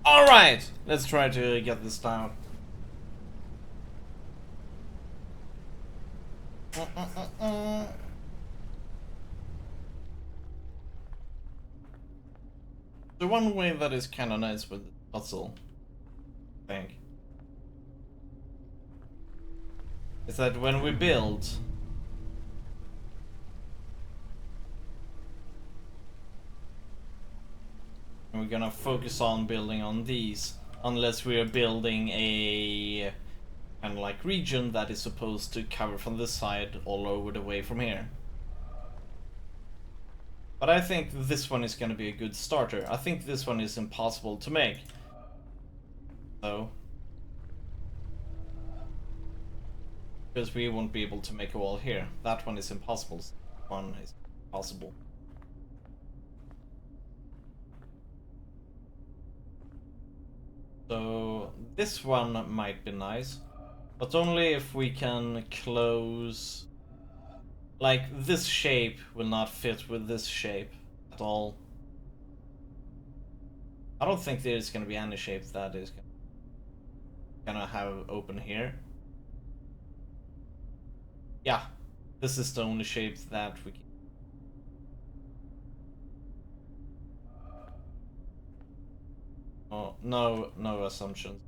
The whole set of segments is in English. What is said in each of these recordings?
Alright, let's try to get this down. The one way that is kinda nice with the puzzle, I think, is that when we build, we're gonna focus on building on these, unless we are building a kind of like region that is supposed to cover from this side all over the way from here. But I think this one is gonna be a good starter. I think this one is impossible to make. So, because we won't be able to make a wall here. That one is impossible. This one is possible. So this one might be nice, but only if we can close. Like, this shape will not fit with this shape at all. I don't think there's gonna be any shape that is gonna have open here. Yeah, this is the only shape that we can. Oh, no assumptions.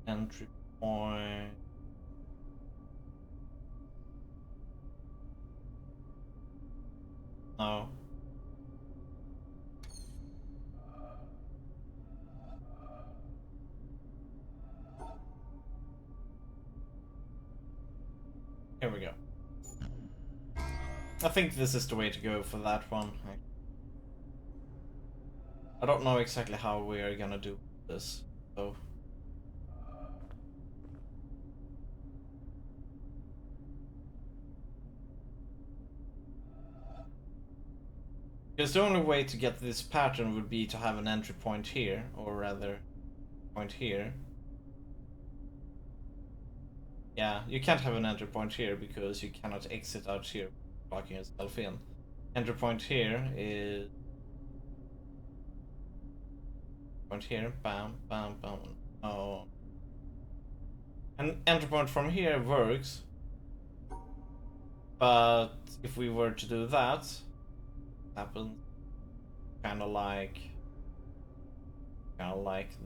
Entry point. No. Here we go. I think this is the way to go for that one. I don't know exactly how we are gonna do this, so. Because the only way to get this pattern would be to have an entry point here, or rather, point here. Yeah, you can't have an entry point here because you cannot exit out here, locking yourself in. Entry point here is point here, bam, bam, bam. Oh, an entry point from here works, but if we were to do that, happens kind of like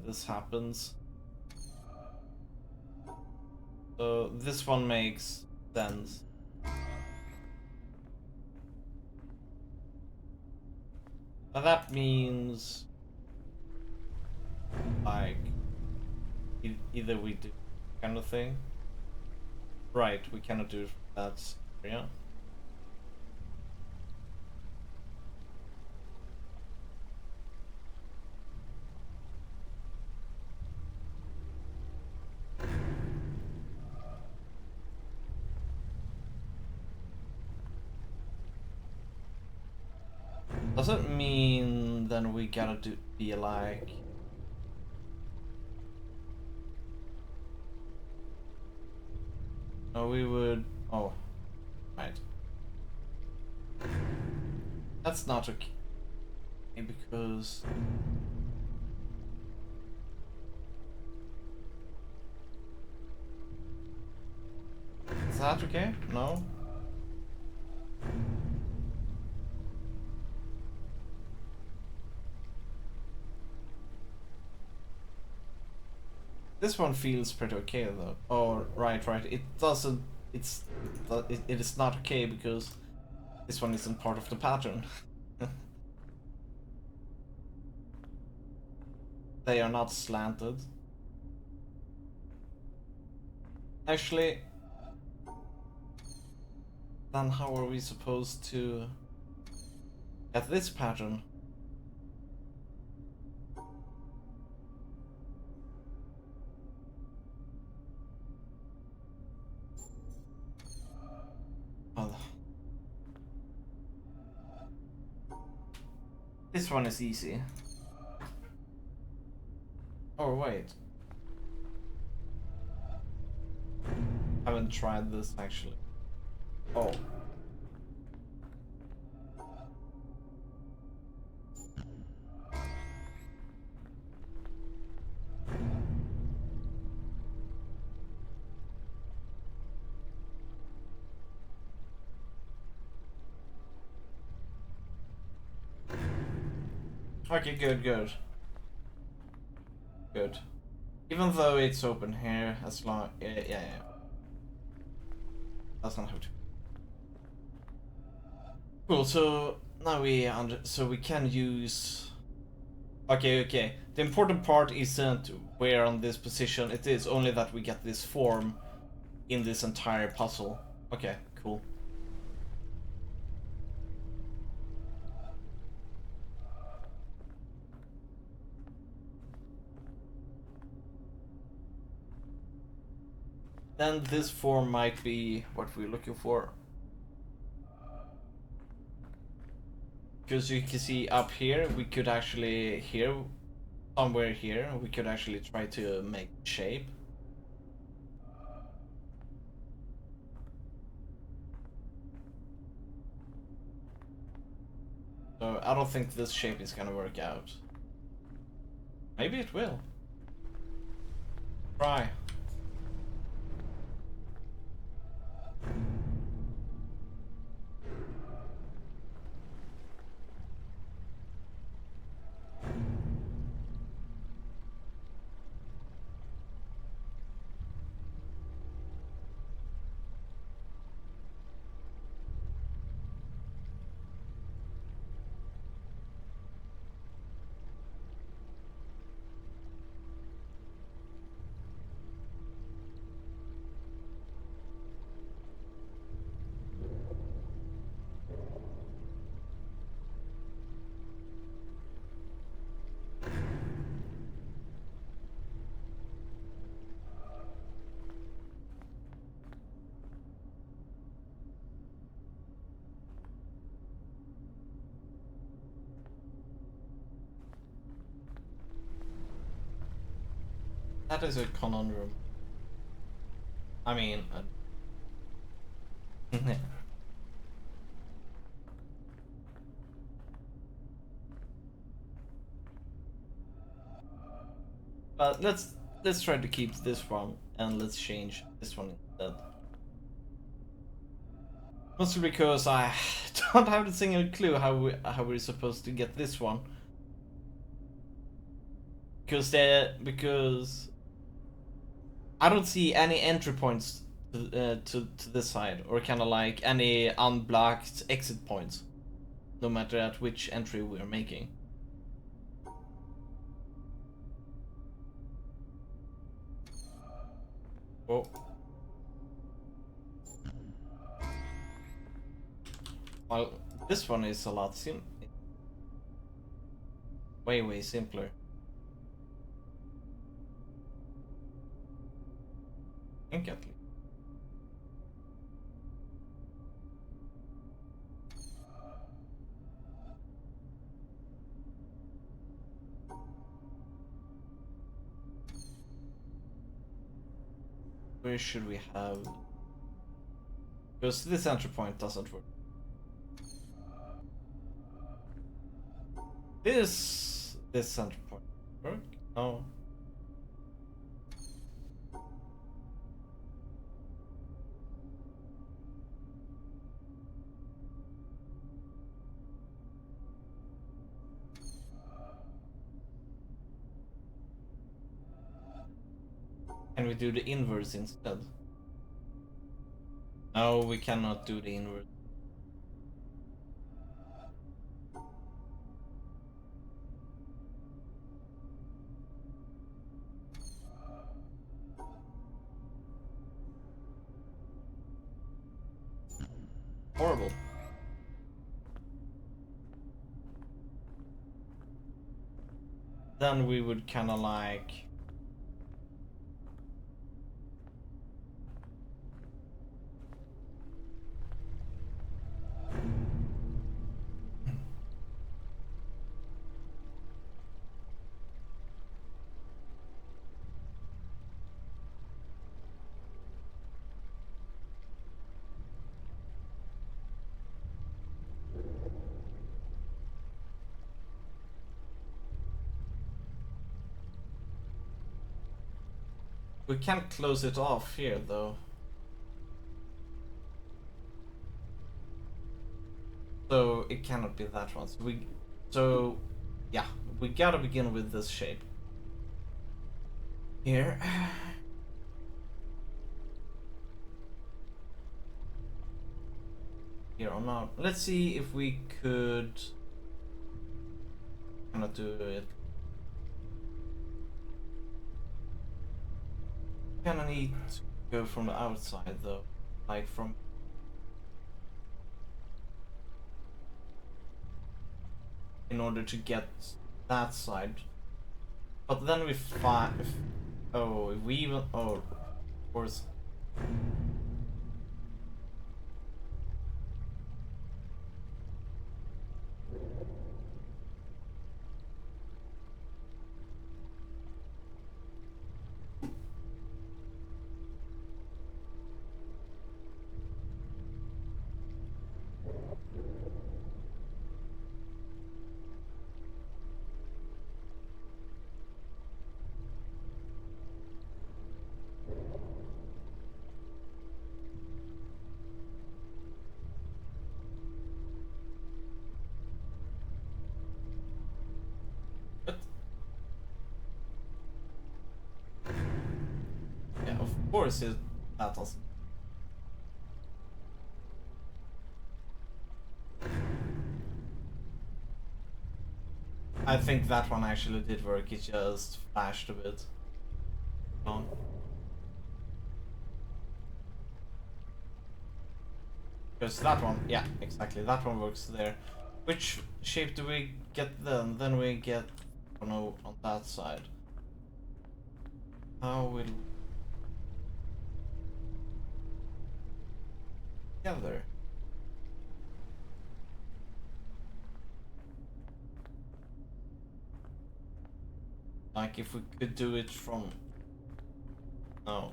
this happens. So this one makes sense. Now that means like either we do kind of thing. Right, we cannot do that area. Does it mean then we gotta be like? No, we would. Oh, right. That's not okay because. Is that okay? No? This one feels pretty okay though. Oh, right. It doesn't. It is not okay because this one isn't part of the pattern. They are not slanted. Actually, then how are we supposed to get this pattern? Oh. This one is easy. Oh wait. Haven't tried this actually. Oh. Okay, good. Good. Even though it's open here, as long... yeah. That's not how to... Cool, so now so we can use... Okay. The important part isn't where on this position, it is only that we get this form in this entire puzzle. Okay, cool. Then this form might be what we're looking for. Because you can see up here, we could actually, somewhere here, we could actually try to make shape. So I don't think this shape is gonna work out. Maybe it will. Try. That is a conundrum. I mean... but let's try to keep this one, and let's change this one instead. Mostly because I don't have a single clue how we're supposed to get this one. Because I don't see any entry points to this side, or kind of like any unblocked exit points, no matter at which entry we're making. Oh. Well, this one is a lot way simpler. I think at least. Where should we have? Because this entry point doesn't work. This entry point work? No. Can we do the inverse instead? No, we cannot do the inverse. Horrible. Then we would kind of like... We can't close it off here, though. So it cannot be that one. So yeah, we gotta begin with this shape. Here. Here on our, let's see if we could cannot do it. Kinda need to go from the outside though. Like from in order to get that side. But then we find oh if we even oh of course. But yeah, of course that doesn't. I think that one actually did work, it just flashed a bit. On. Because that one, yeah, exactly, that one works there. Which shape do we get then? Then we get, oh no, on that side. How will we together? Like if we could do it from, no.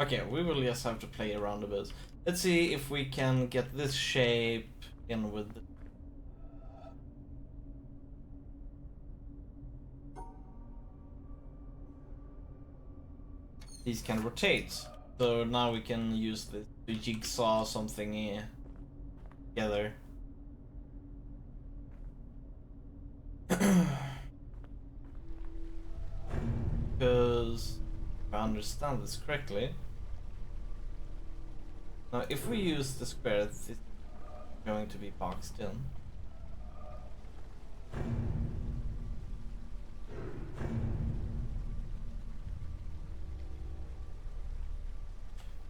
Okay, we will just have to play around a bit. Let's see if we can get this shape in with the... These can rotate. So now we can use this to jigsaw something together. Because if I understand this correctly, now if we use the square, this is going to be boxed in.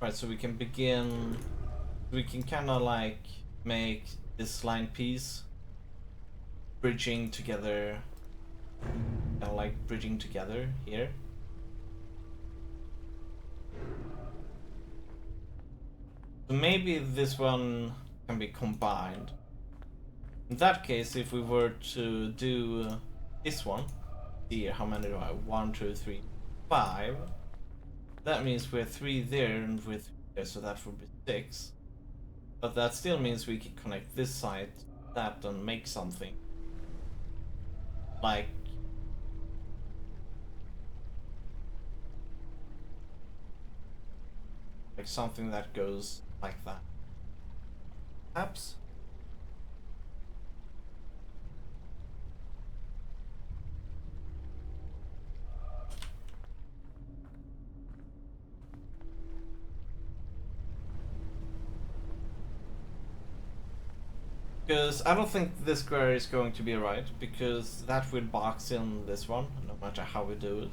Right, so we can begin, we can kind of like make this line piece bridging together, kind of like bridging together here. So maybe this one can be combined. In that case, if we were to do this one, see how many do I have? 1, 2, 3, 5. That means we're 3 there and we're 3 there, so that would be 6. But that still means we can connect this side to that and make something. Like something that goes like that. Perhaps? Because I don't think this square is going to be right, because that will box in this one, no matter how we do it.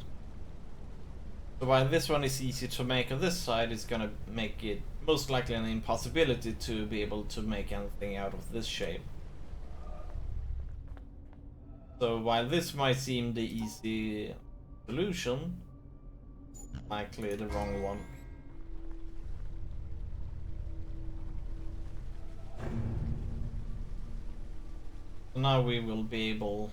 So while this one is easy to make on this side, it's gonna make it most likely an impossibility to be able to make anything out of this shape. So while this might seem the easy solution, likely the wrong one. So now we will be able...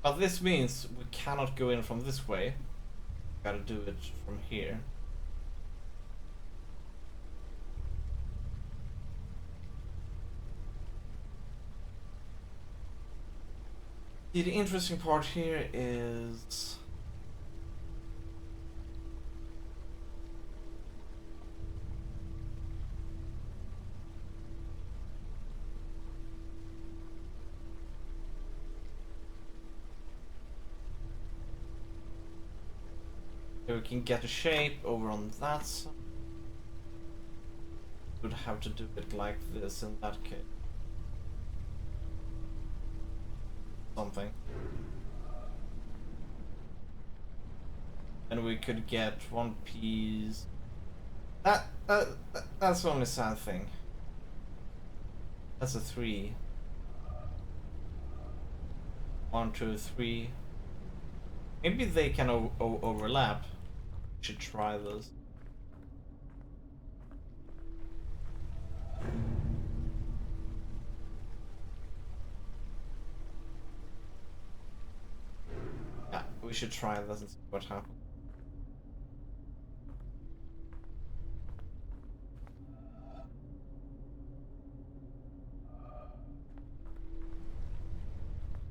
But this means we cannot go in from this way. Gotta do it from here. See, the interesting part here is... So we can get a shape over on that side. Would have to do it like this in that case. Something. And we could get one piece. That's the only sad thing. That's a 3. 1, 2, 3. Maybe they can overlap. Should try this. Yeah, we should try this and see what happens.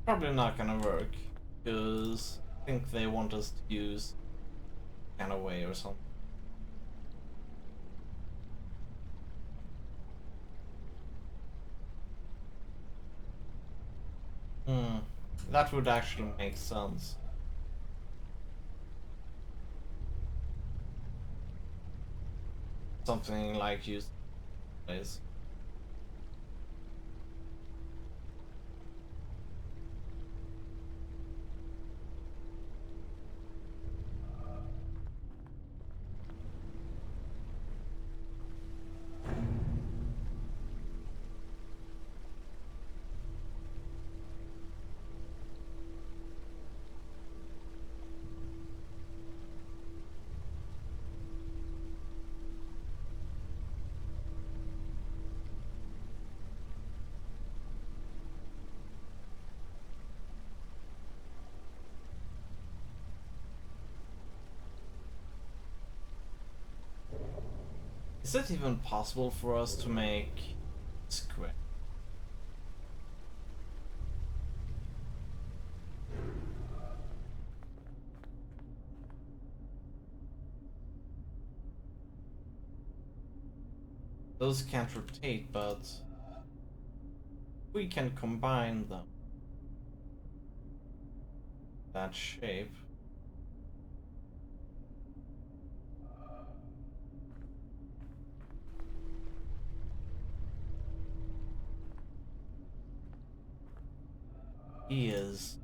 Probably not gonna work, because I think they want us to use kind of way or something. That would actually make sense. Something like use place. Is it even possible for us to make square? Those can't rotate, but we can combine them. That shape. Is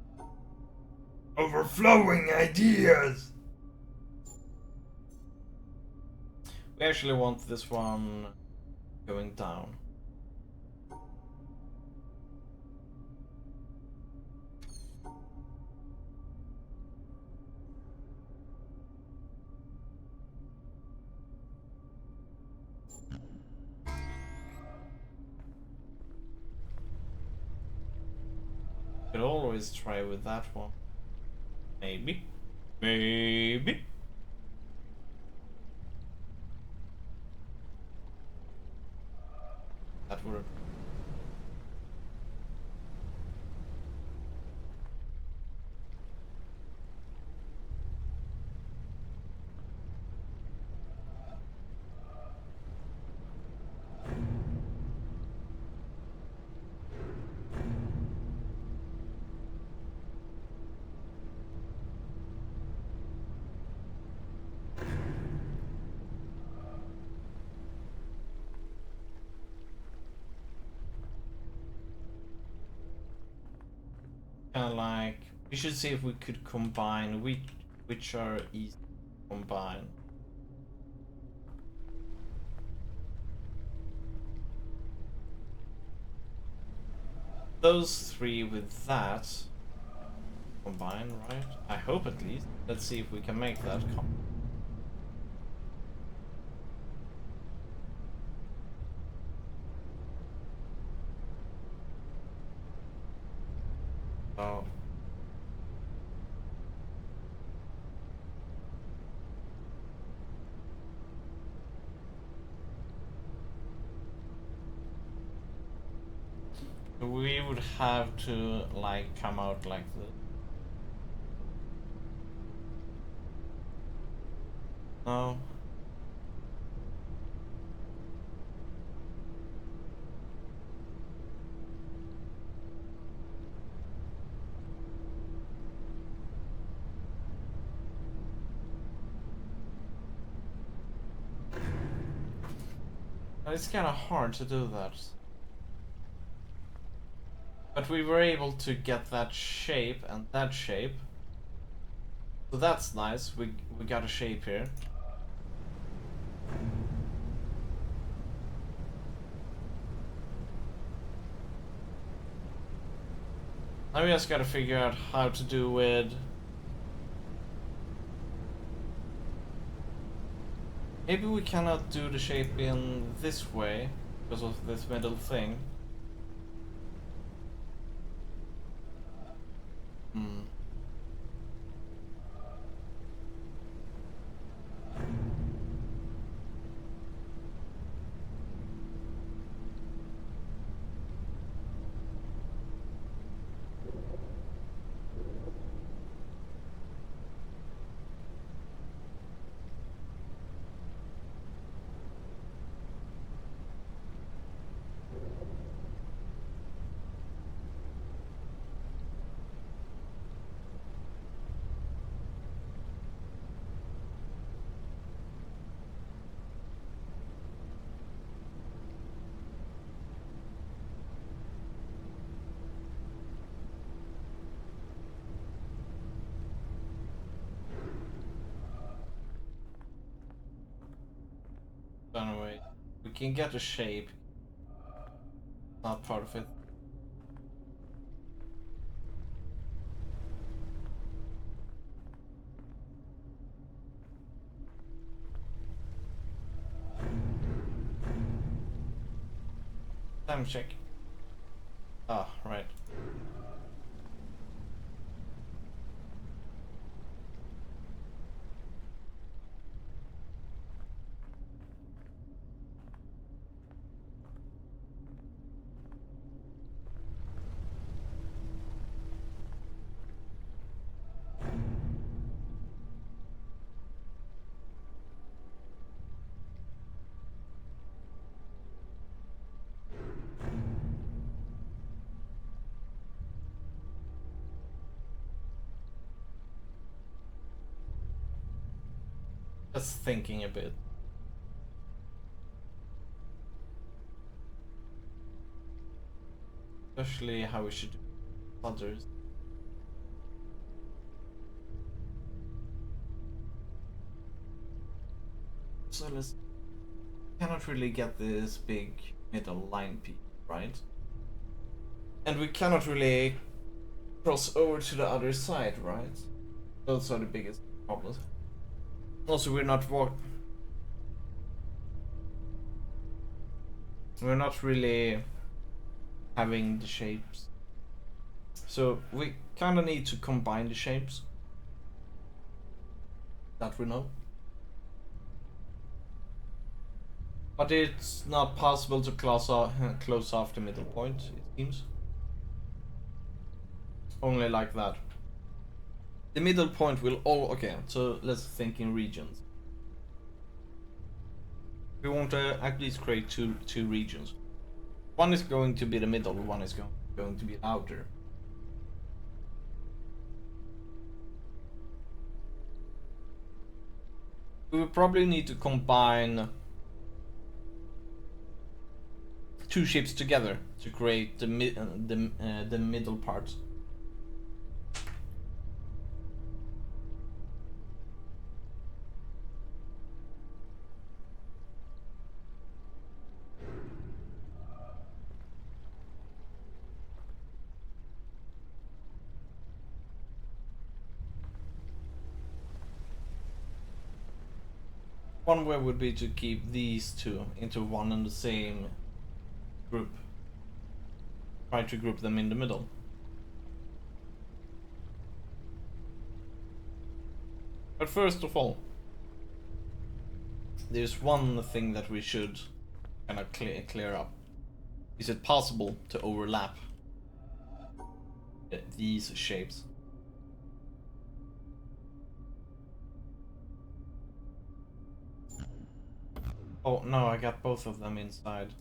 overflowing ideas. We actually want this one going down. Could always try with that one. Maybe. Maybe. That would. Kind of like, we should see if we could combine which are easy to combine. Those 3 with that combine, right? I hope at least. Let's see if we can make that Oh. We would have to like come out like this. No. And it's kind of hard to do that. But we were able to get that shape and that shape. So that's nice. We got a shape here. Now we just gotta figure out how to do it. Maybe we cannot do the shape in this way because of this middle thing. Hmm. Anyway, we can get a shape. Not part of it. Time check. Ah, right. Just thinking a bit. Especially how we should do others. So let's cannot really get this big middle line piece, right? And we cannot really cross over to the other side, right? Those are the biggest problems. Also, we're not really having the shapes. So we kind of need to combine the shapes that we know. But it's not possible to close off the middle point, it seems. Only like that. The middle point will all... Okay, so let's think in regions. We want to at least create two regions. One is going to be the middle, one is going to be the outer. We will probably need to combine two ships together to create the middle part. One way would be to keep these two into one and the same group. Try to group them in the middle. But first of all, there's one thing that we should kind of clear up. Is it possible to overlap these shapes? Oh no, I got both of them inside.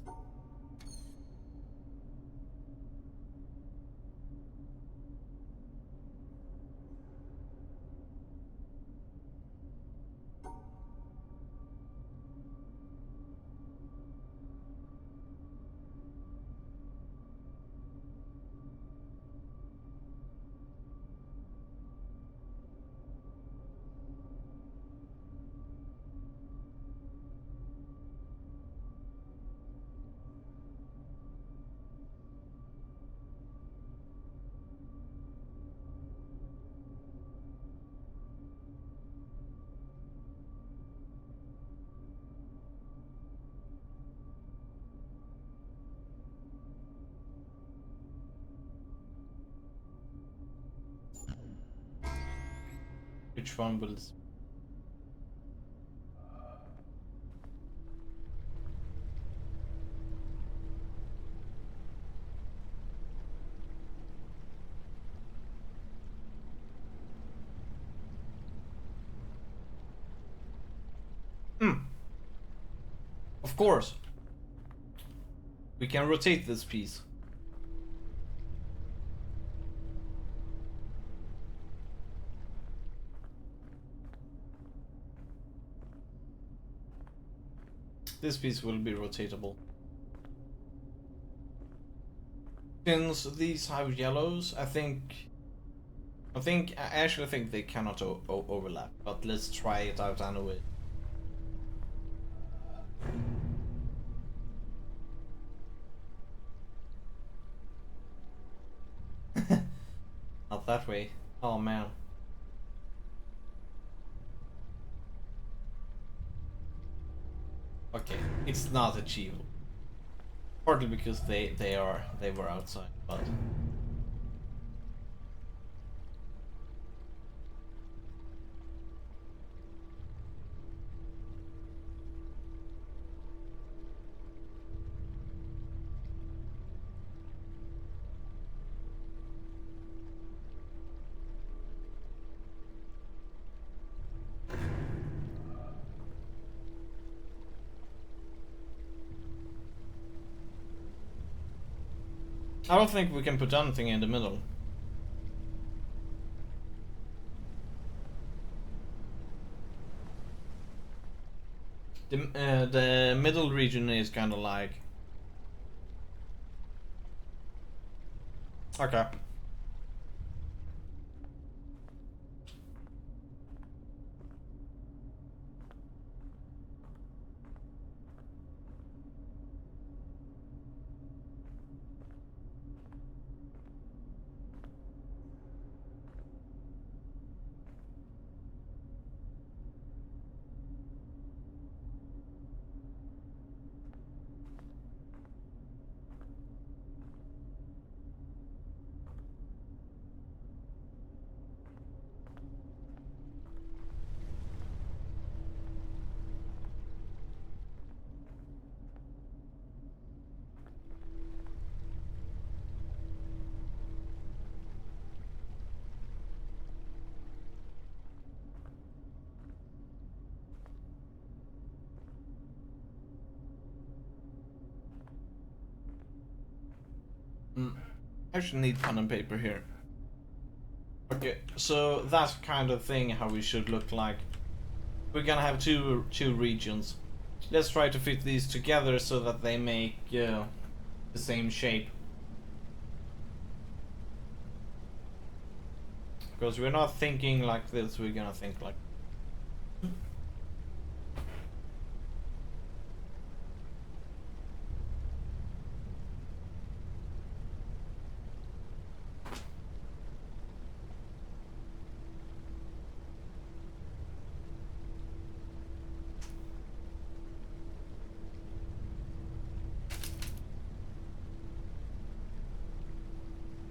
which one will... Of course. We can rotate this piece. This piece will be rotatable. Since these have yellows, I actually think they cannot overlap, but let's try it out anyway. Not that way. Oh man. Okay, it's not achievable. Partly because they were outside, but I don't think we can put anything in the middle. The middle region is kind of like... Okay. I should need pen and paper here. Okay, so that's kind of thing how we should look like. We're gonna have two regions. Let's try to fit these together so that they make the same shape. Because we're not thinking like this, we're gonna think like...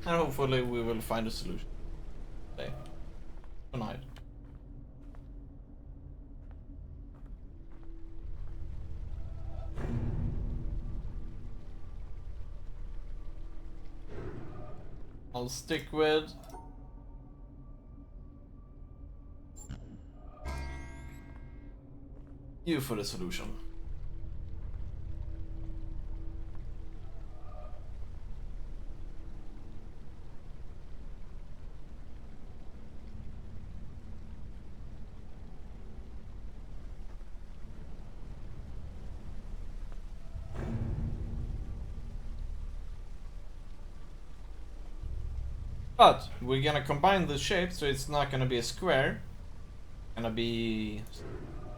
And hopefully we will find a solution today. Tonight. I'll stick with... you for the solution. But we're gonna combine the shape, so it's not gonna be a square. It's gonna be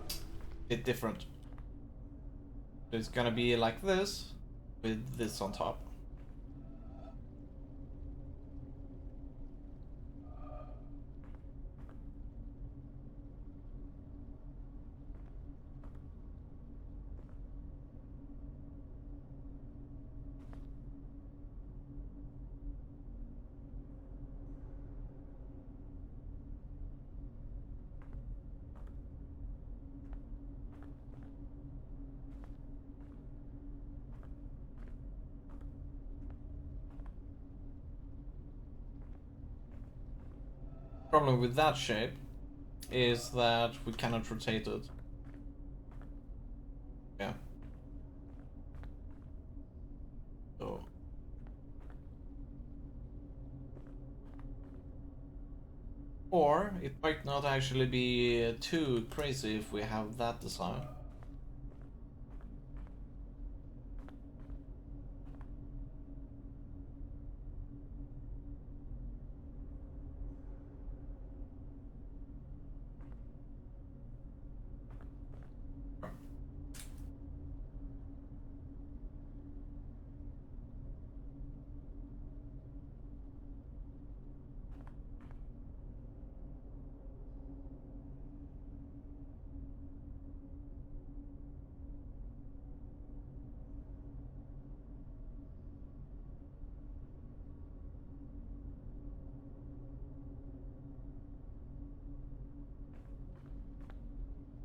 a bit different. So it's gonna be like this, with this on top. Problem with that shape is that we cannot rotate it. Yeah. So. Or it might not actually be too crazy if we have that design.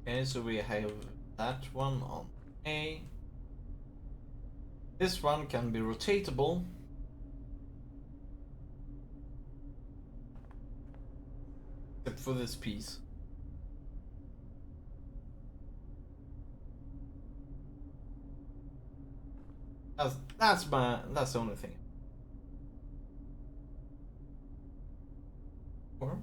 Okay, so we have that one on A. This one can be rotatable. Except for this piece. That's the only thing. Or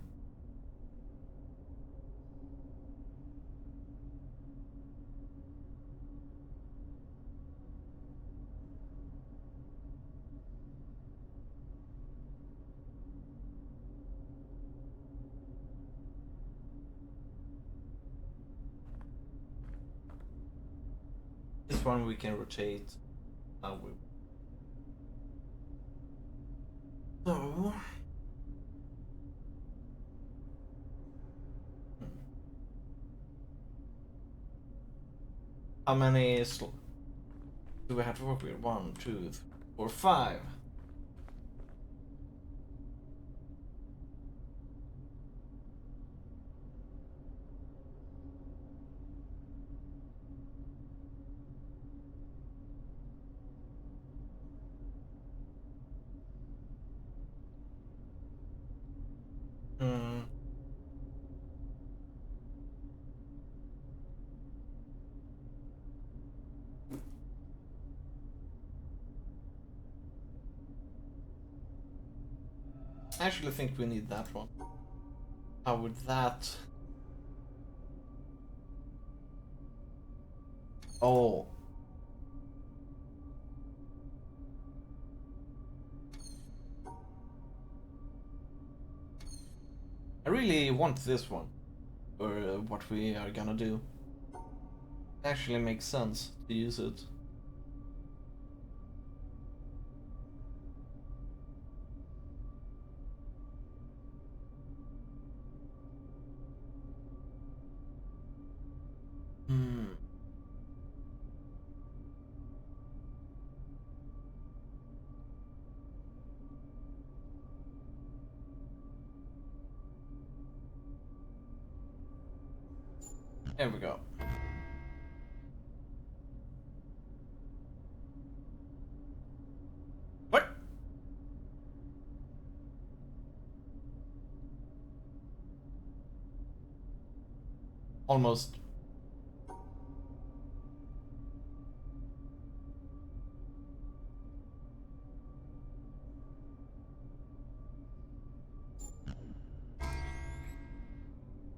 this one we can rotate. So how many do we have to work with? 1, 2, 3, 4, 5. Hmm. I actually think we need that one. How would that? Oh. I really want this one. Or what we are gonna do. It actually makes sense to use it. Hmm. There we go. What? Almost.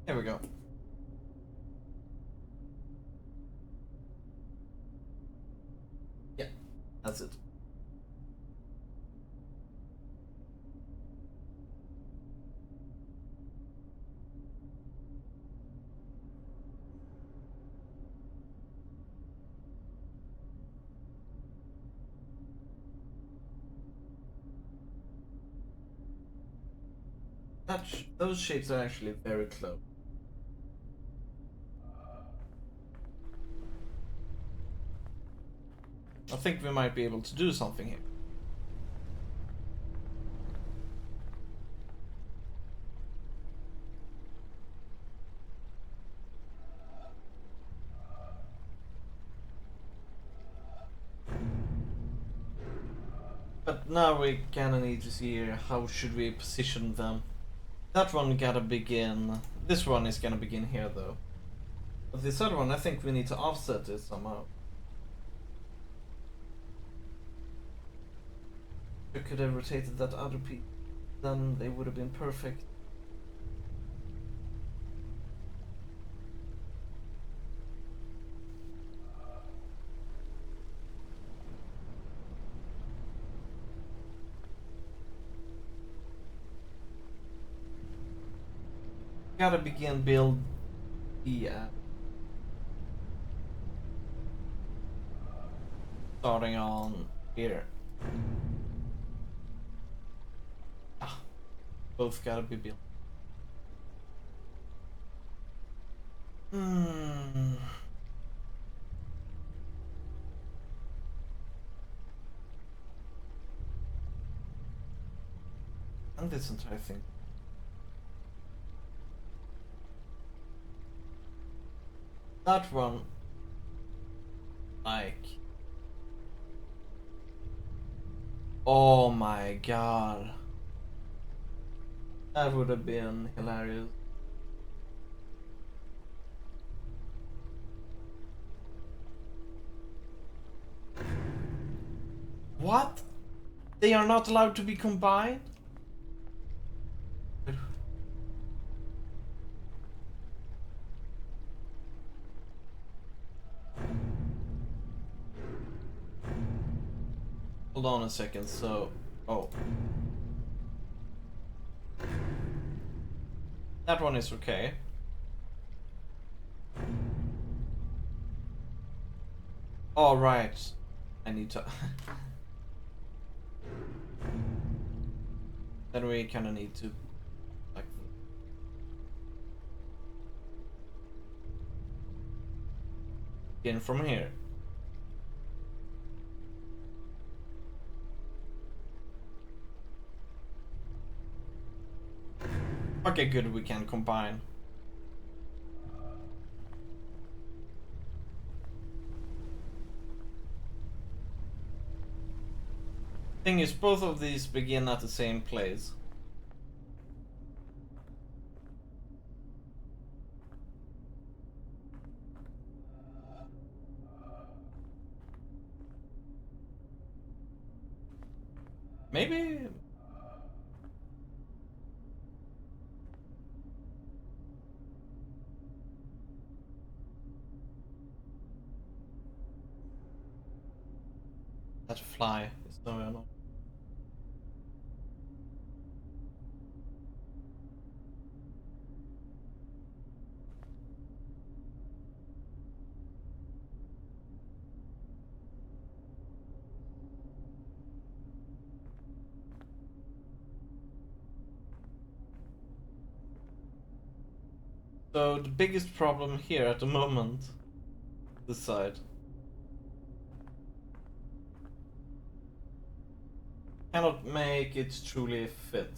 There we go. Yeah, that's it. Those shapes are actually very close. I think we might be able to do something here. But now we kinda need to see how should we position them. That one gotta begin. This one is gonna begin here though. But this other one, I think we need to offset it somehow. If I could have rotated that other piece, then they would have been perfect. Gotta begin build the starting on here. Both gotta be built. And this entire thing. That one, like, oh my god, that would have been hilarious. What? They are not allowed to be combined? Hold on a second, so... Oh. That one is okay. Alright. I need to... Then we kinda need to... Like... Begin from here. Okay, good, we can combine. Thing is, both of these begin at the same place. Maybe... That fly is so annoying. So the biggest problem here at the moment, this side, cannot make it truly fit.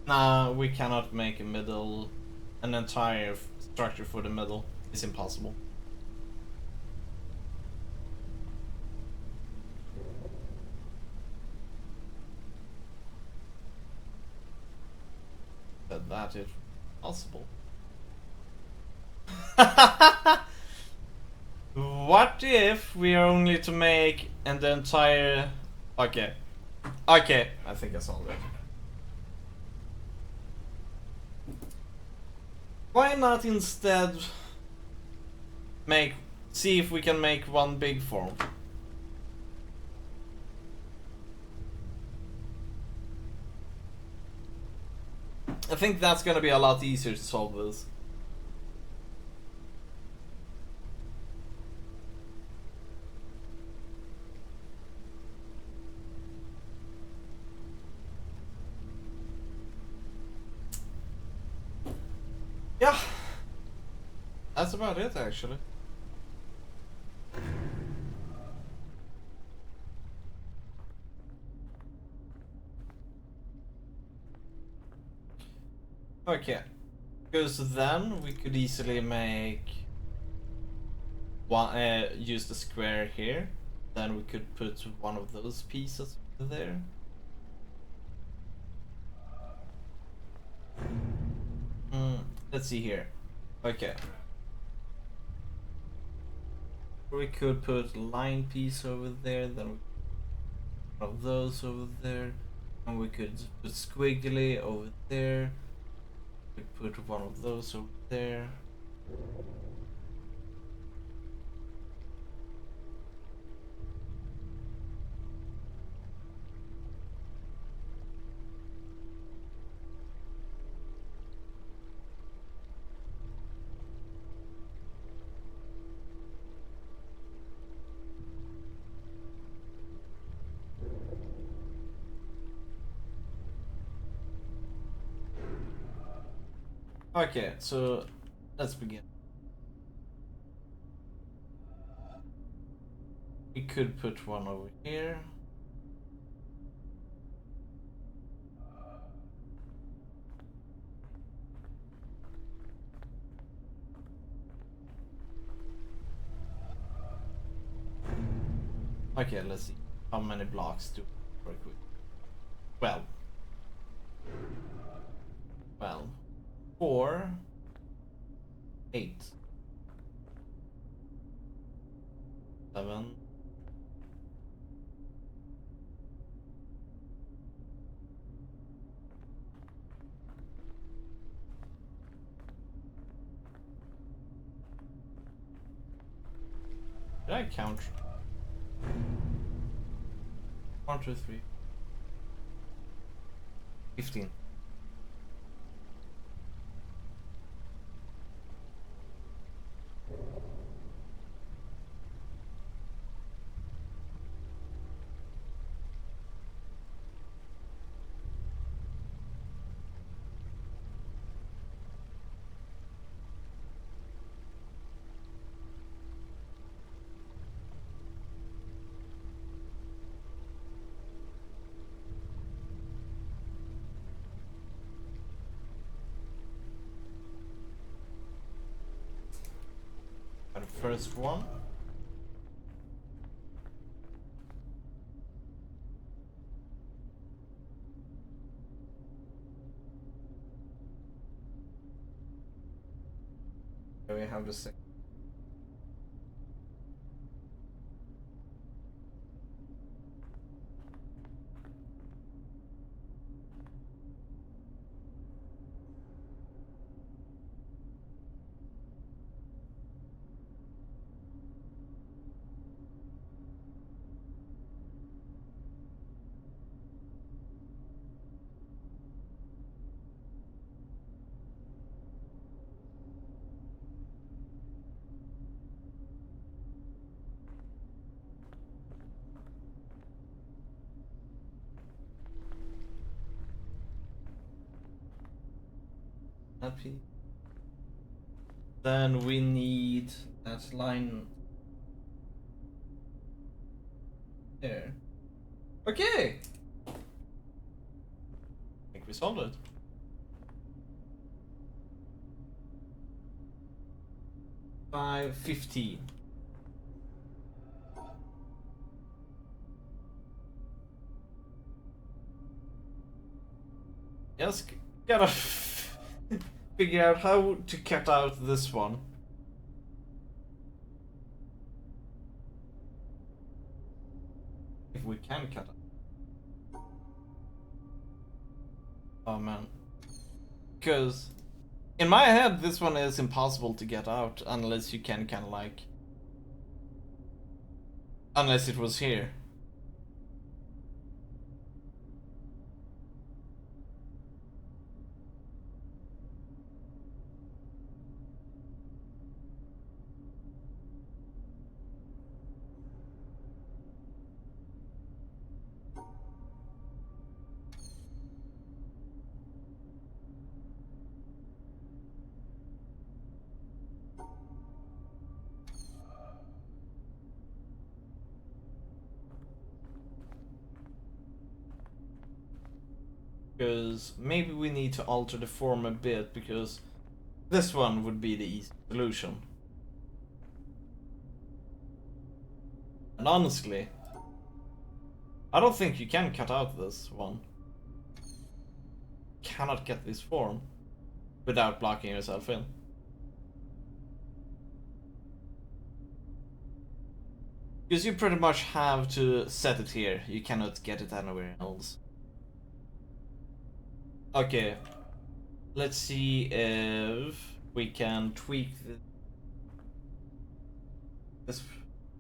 Nah, we cannot make an entire structure for the middle. It's impossible. That is possible. What if we are only to make and the entire... Okay. Okay, I think I solved it. Why not instead see if we can make one big form? I think that's gonna be a lot easier to solve this. Yeah. That's about it, actually. Okay. Because then we could easily make one, use the square here. Then we could put one of those pieces there. Let's see here. Okay. We could put line piece over there, then one of those over there, and we could put squiggly over there. We could put one of those over there. Okay, so let's begin. We could put one over here. Okay, let's see. How many blocks do we work with? 12. 4, 8, 7. Did I count? 1, 2, 3. 15. The first one. We have the second. Happy. Then we need that line there. Okay. I think we solved it. 5, 15. Just gotta figure out how to cut out this one. If we can cut it. Oh man. Because in my head this one is impossible to get out unless you can kind of like... Unless it was here. Because maybe we need to alter the form a bit, because this one would be the easy solution. And honestly, I don't think you can cut out this one. Cannot get this form without blocking yourself in. Because you pretty much have to set it here, you cannot get it anywhere else. Okay, let's see if we can tweak this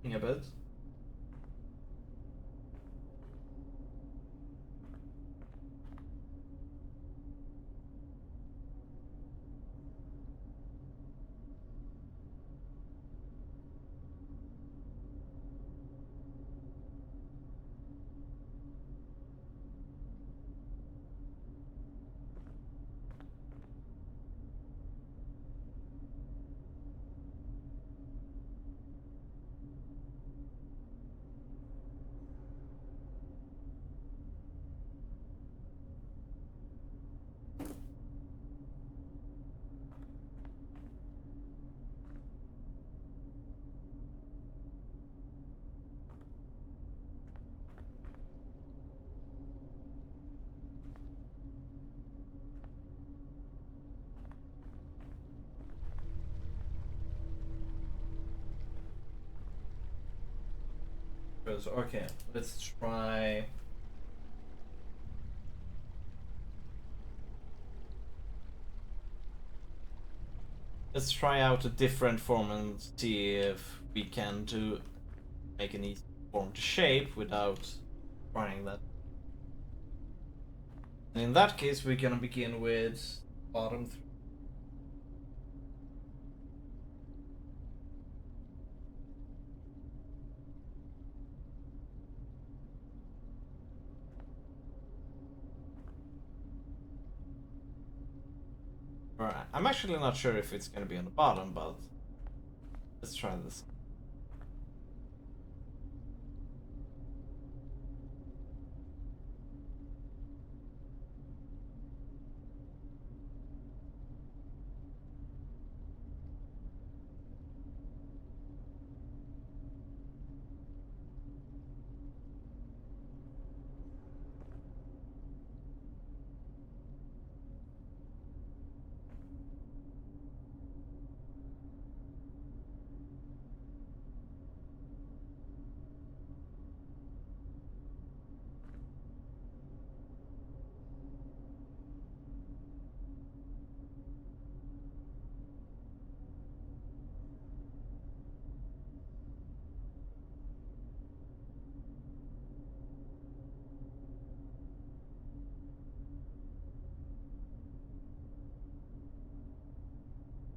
thing a bit. Okay, let's try. Let's try out a different form and see if we can make an easy form to shape without trying that. And in that case, we're gonna begin with bottom 3. Alright, I'm actually not sure if it's gonna be on the bottom, but let's try this.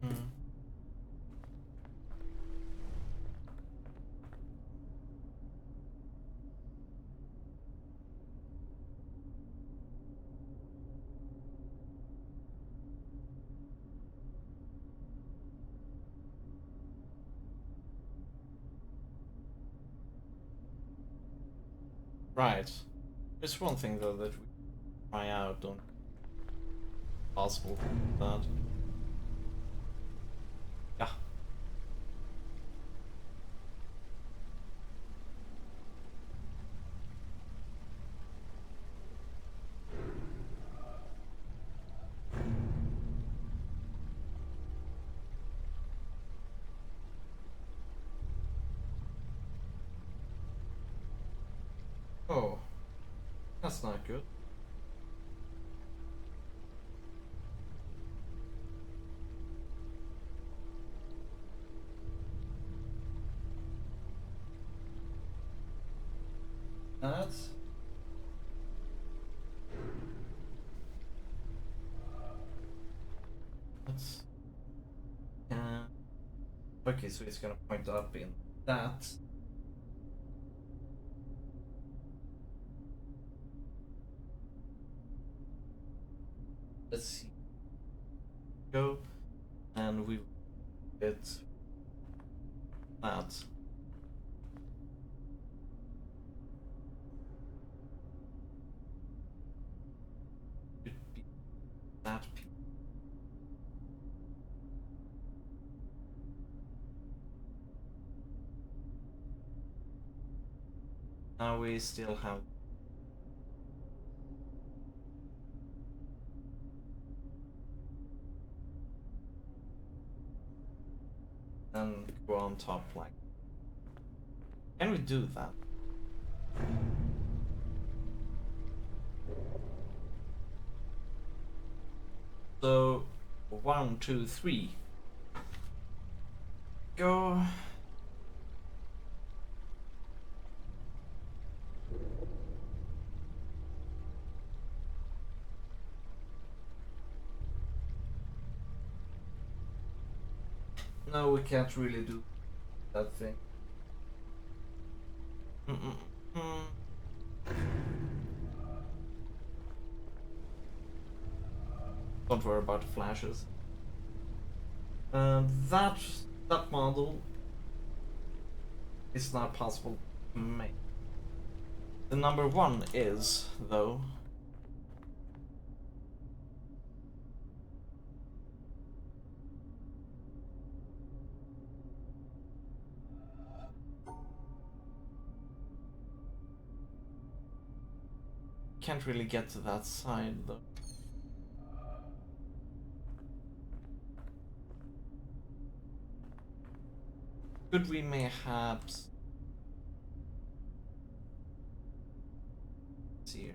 Hmm. Right. There's one thing though that we try out on possible that. Yeah. Oh, that's not good. That's uh, okay, so it's gonna point up in that. Let's see. Go, and we get that. Should be that. Now we still have. And go on top like. Can we do that? So 1, 2, 3. Go. No, we can't really do that thing. Mm-mm-mm. Don't worry about the flashes. That model is not possible to make. The number 1 is, though. Can't really get to that side, though. Could we mayhaps see here?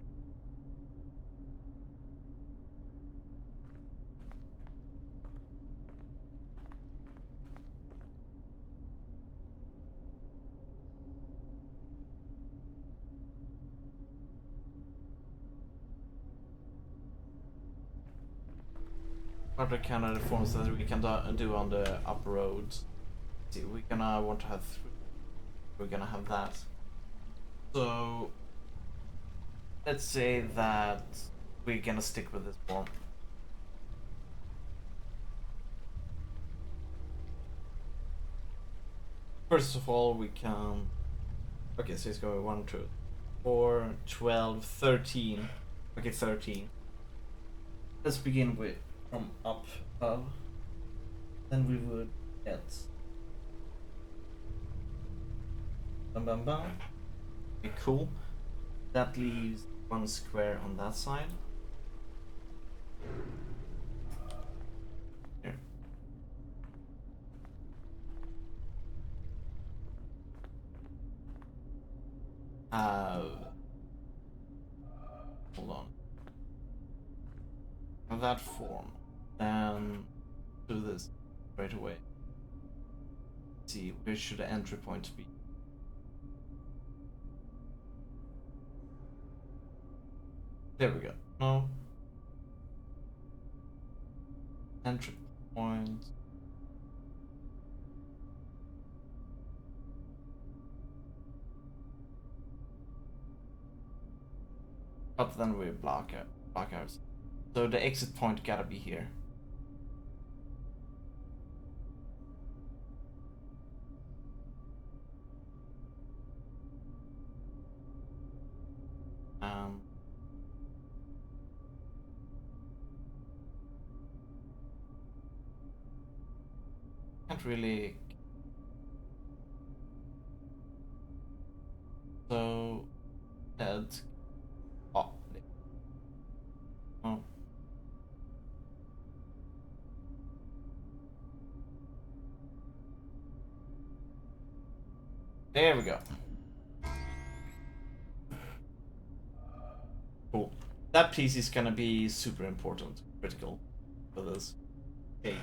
Other kind of forms that we can do on the upper roads. See, we're gonna want to have. We're gonna have that. So let's say that we're gonna stick with this form. First of all, we can. Okay, so it's going 1, 2, 4, 12, 13. Okay, 13. Let's begin with from up above. Then we would get. Bam bam bam. Okay, cool. That leaves 1 square on that side. Here. Hold on. Have that form. Then do this right away. Let's see, where should the entry point be? There we go. No. Entry point. But then we block ours. So the exit point gotta be here. Can't really. So let's. Oh. Oh. There we go. Cool. That piece is gonna be super important, critical for this shape.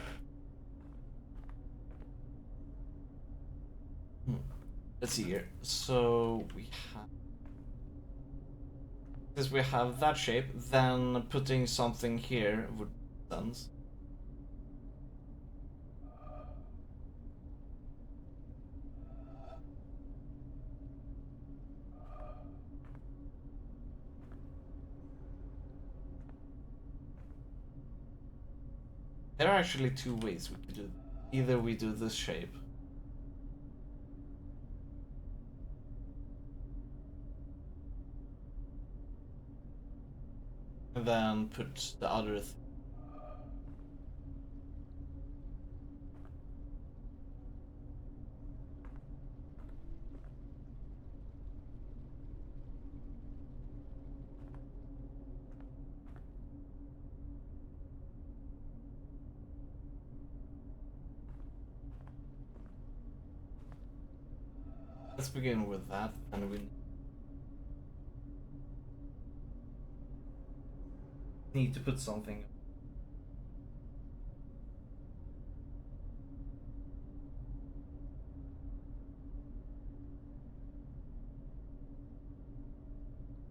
Let's see here. So we have, since we have that shape, then putting something here would make sense. There are actually two ways we could do it. Either we do this shape. And then put the other Let's begin with that, and we need to put something.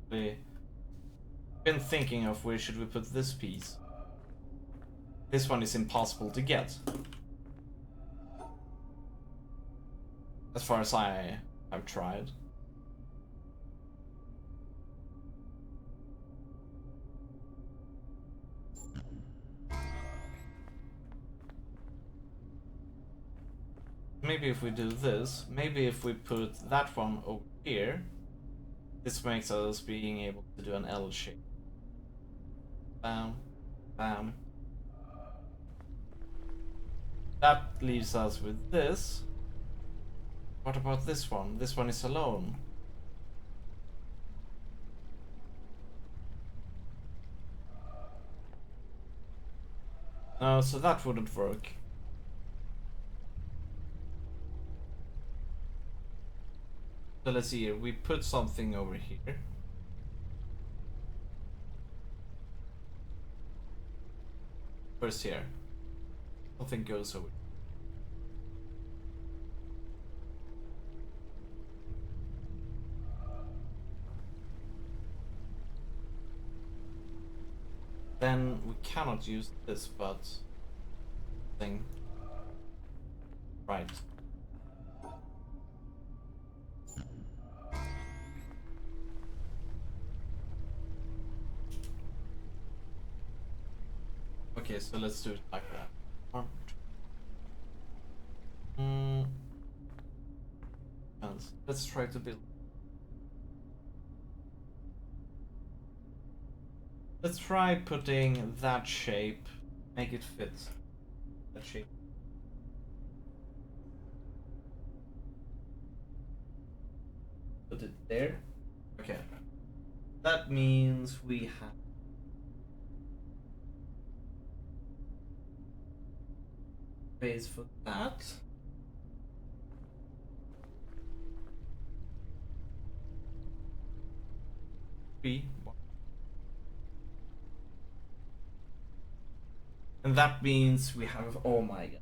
We've been thinking of where should we put this piece. This one is impossible to get. As far as I have tried. Maybe if we do this, maybe if we put that one over here, this makes us being able to do an L shape. Bam, bam. That leaves us with this. What about this one? This one is alone. No, so that wouldn't work. So let's see here, we put something over here. First here. Something goes over. Then we cannot use this, but thing. Right. Okay, so let's do it like that. Let's try to build. Let's try putting that shape, make it fit. That shape. Put it there. Okay. That means we have space for that. And that means we have, oh my god.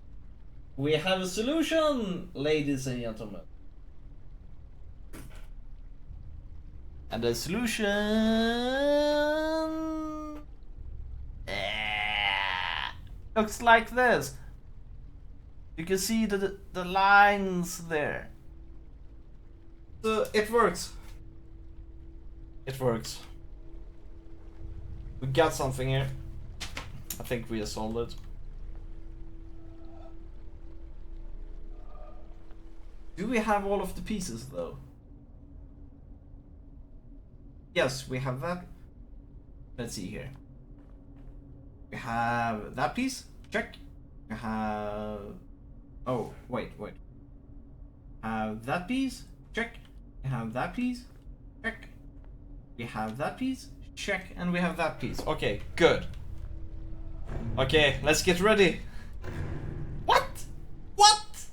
We have a solution, ladies and gentlemen. And the solution looks like this. You can see the lines there. So it works. It works. We got something here. I think we have solved it. Do we have all of the pieces though? Yes, we have that. Let's see here. We have that piece. Check. We have... Oh, wait. Have that piece. Check. We have that piece. Check. We have that piece. Check. And we have that piece. Okay, good. Okay, let's get ready. What? What?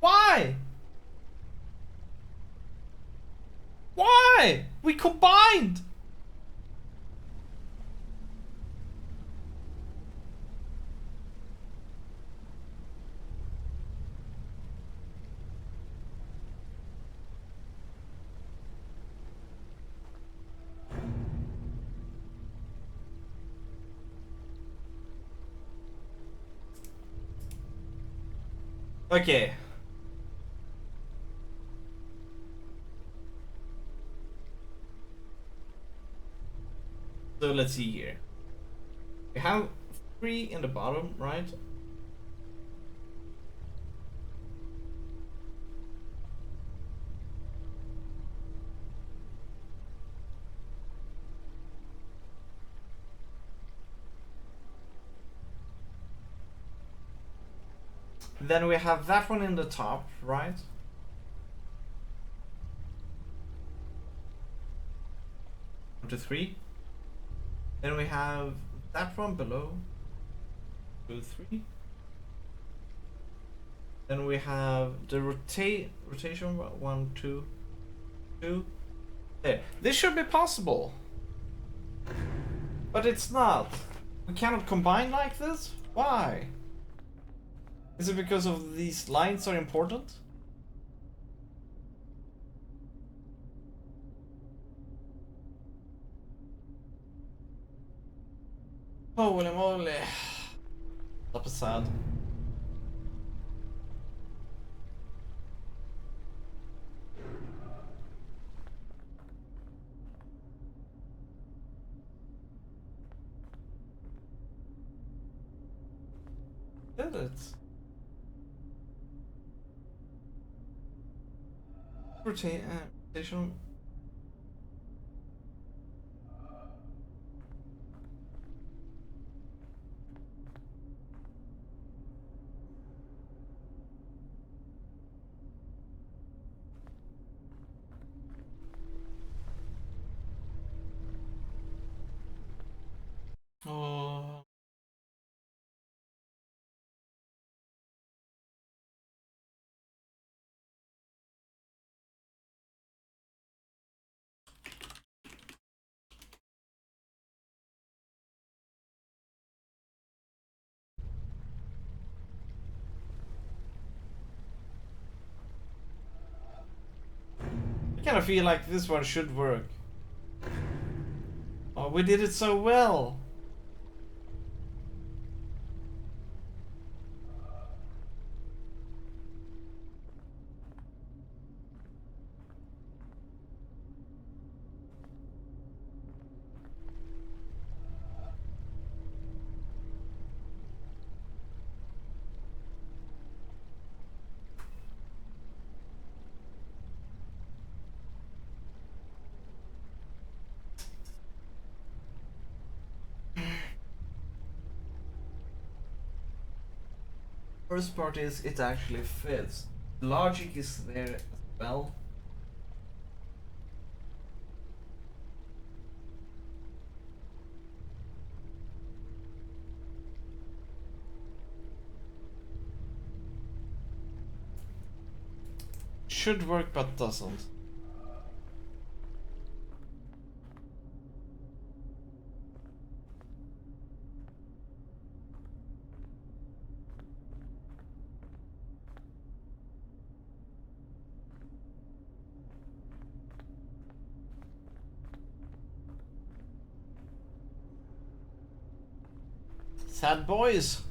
Why? Why? We combined. Okay. So let's see here. We have 3 in the bottom, right? Then we have that one in the top, right? One, two, three. Then we have that one below. 2, 3. Then we have the rotation 1, 2, 2. There. This should be possible. But it's not. We cannot combine like this? Why? Is it because of these lines are important? Holy moly. That was sad. Did it? Rotation. Oh. I kind of feel like this one should work. Oh, we did it so well. First part is it actually fits. Logic is there as well. Should work but doesn't. Sad boys.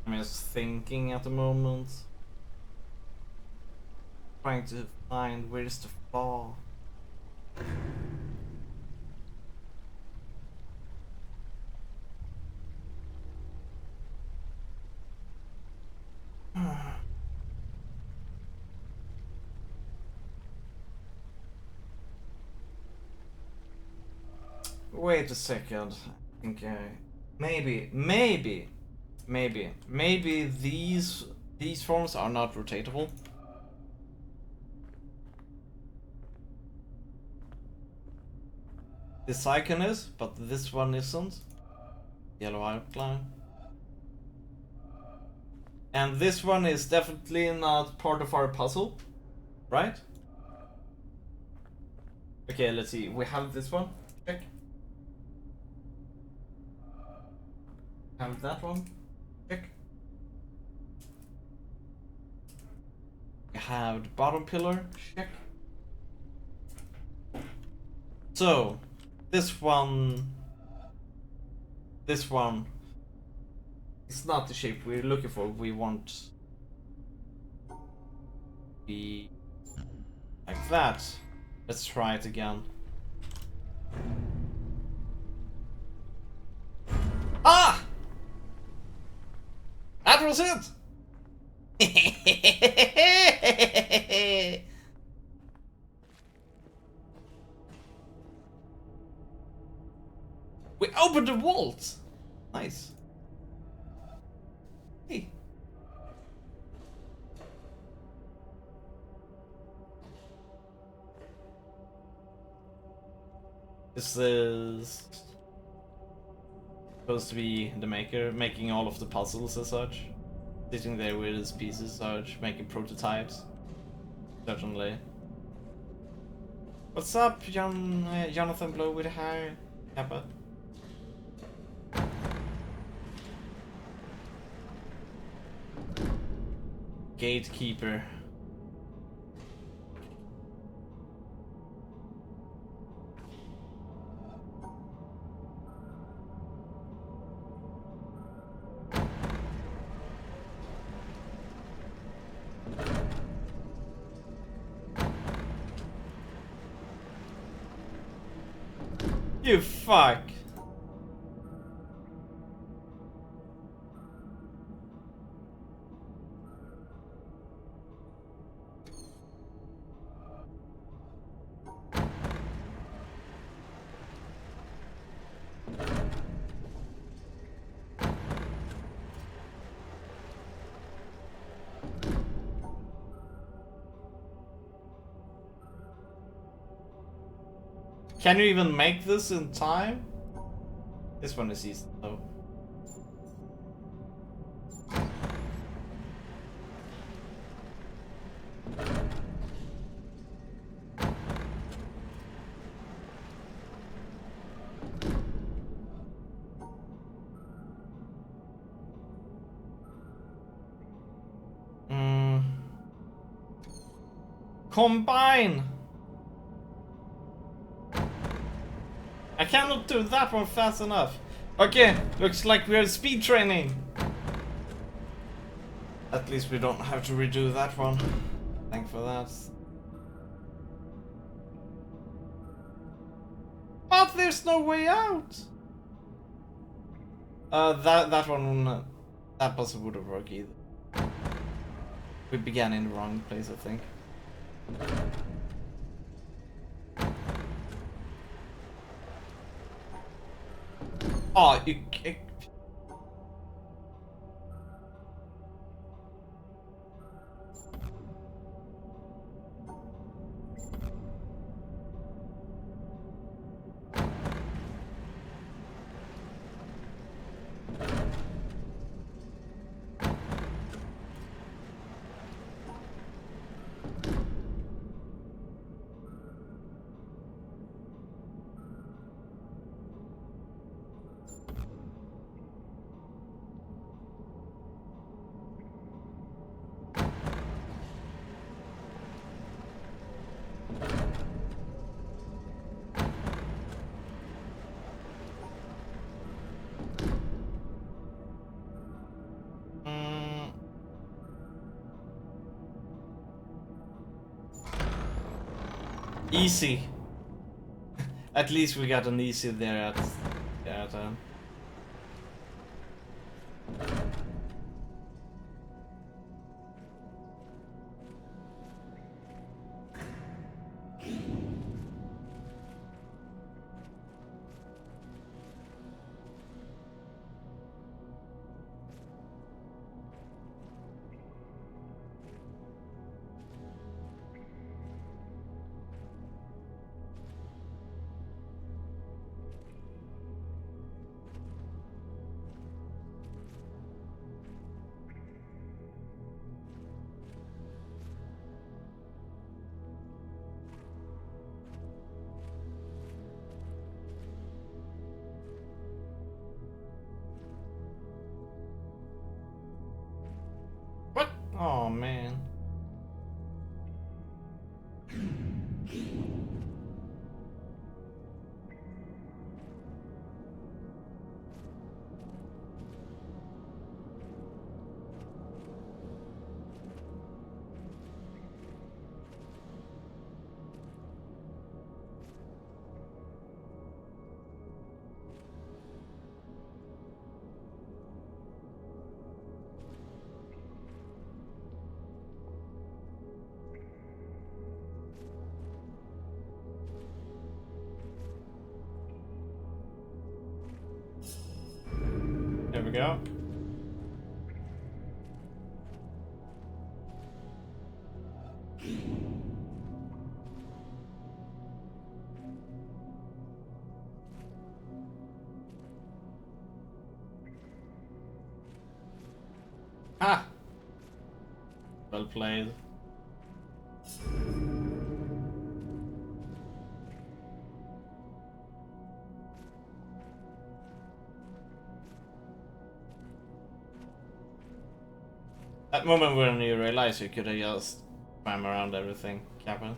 I'm just thinking at the moment. Trying to find where's the flaw. Wait a second. I think maybe these forms are not rotatable. This icon is, but this one isn't. Yellow outline. And this one is definitely not part of our puzzle, right? Okay, let's see. We have this one. Check. Have that one. Check. We have the bottom pillar. Check. So, this one is not the shape we're looking for. We want be like that. Let's try it again. Ah! That was it! We opened the vault! Nice. Hey. This is supposed to be the maker making all of the puzzles as such. Sitting there with his pieces as such, making prototypes. Certainly. What's up, Jonathan Blow with hair? Kappa? Gatekeeper. You fuck! Can you even make this in time? This one is easy though. Combine! I cannot do that one fast enough. Okay, looks like we're speed training. At least we don't have to redo that one. Thank for that. But there's no way out! That one, that puzzle wouldn't work either. We began in the wrong place, I think. Oh, you... Easy. At least we got an easy there at Oh man. There we go. Ah! Well played. That moment when you realize you could have just swam around everything, Captain.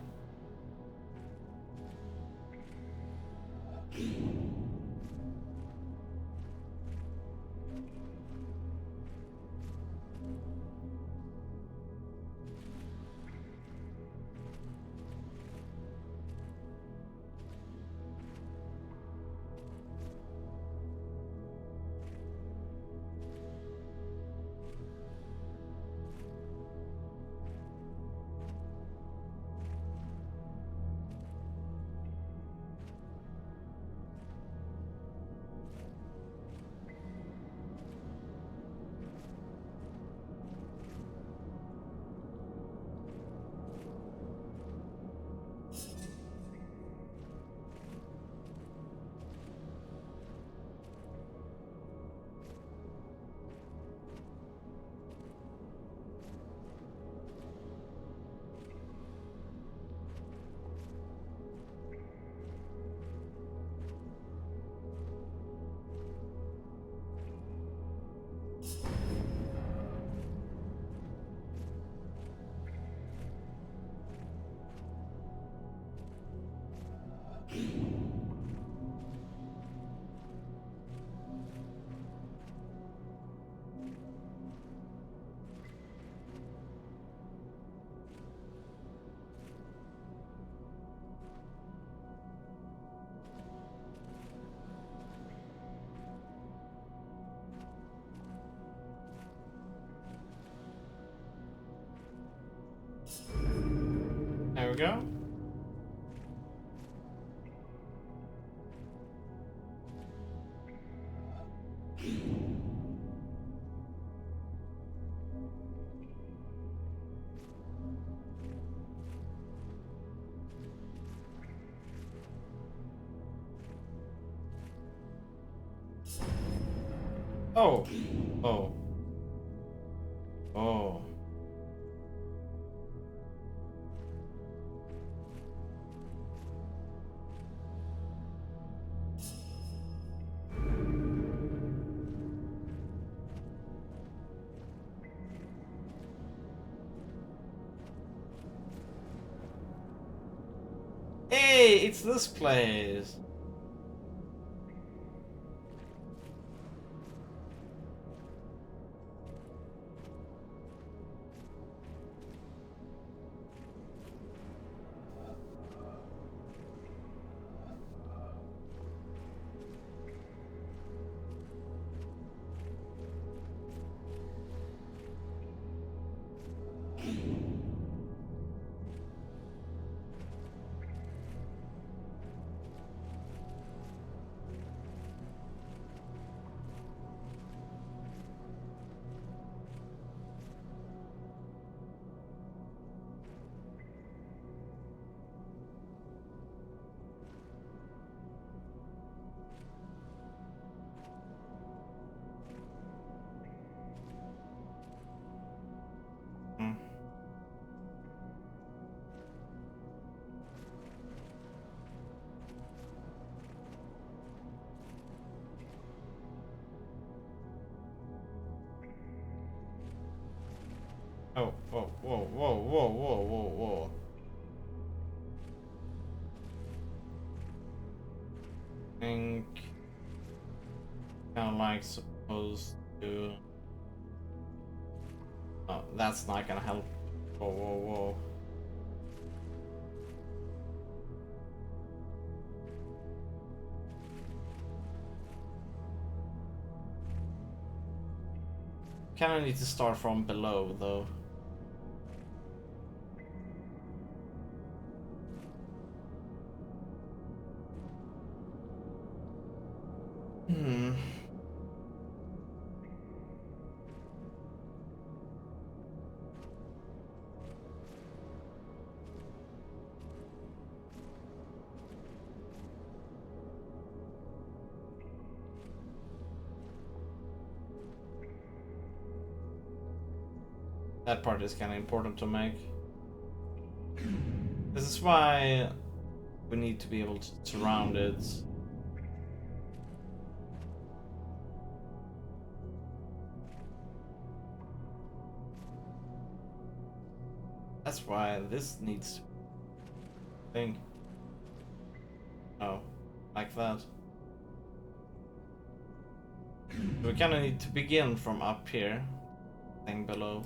There we go. Oh. Oh. Oh. Hey, it's this place. Hmm. Oh, whoa, whoa, whoa, whoa, whoa, whoa, whoa. I think kind of like supposed to. Oh, that's not gonna help. Whoa, whoa, whoa. Kinda need to start from below though. Hmm. That part is kind of important to make. This is why we need to be able to surround it. That's why this needs to thing. Oh, like that. So we kind of need to begin from up here, thing below.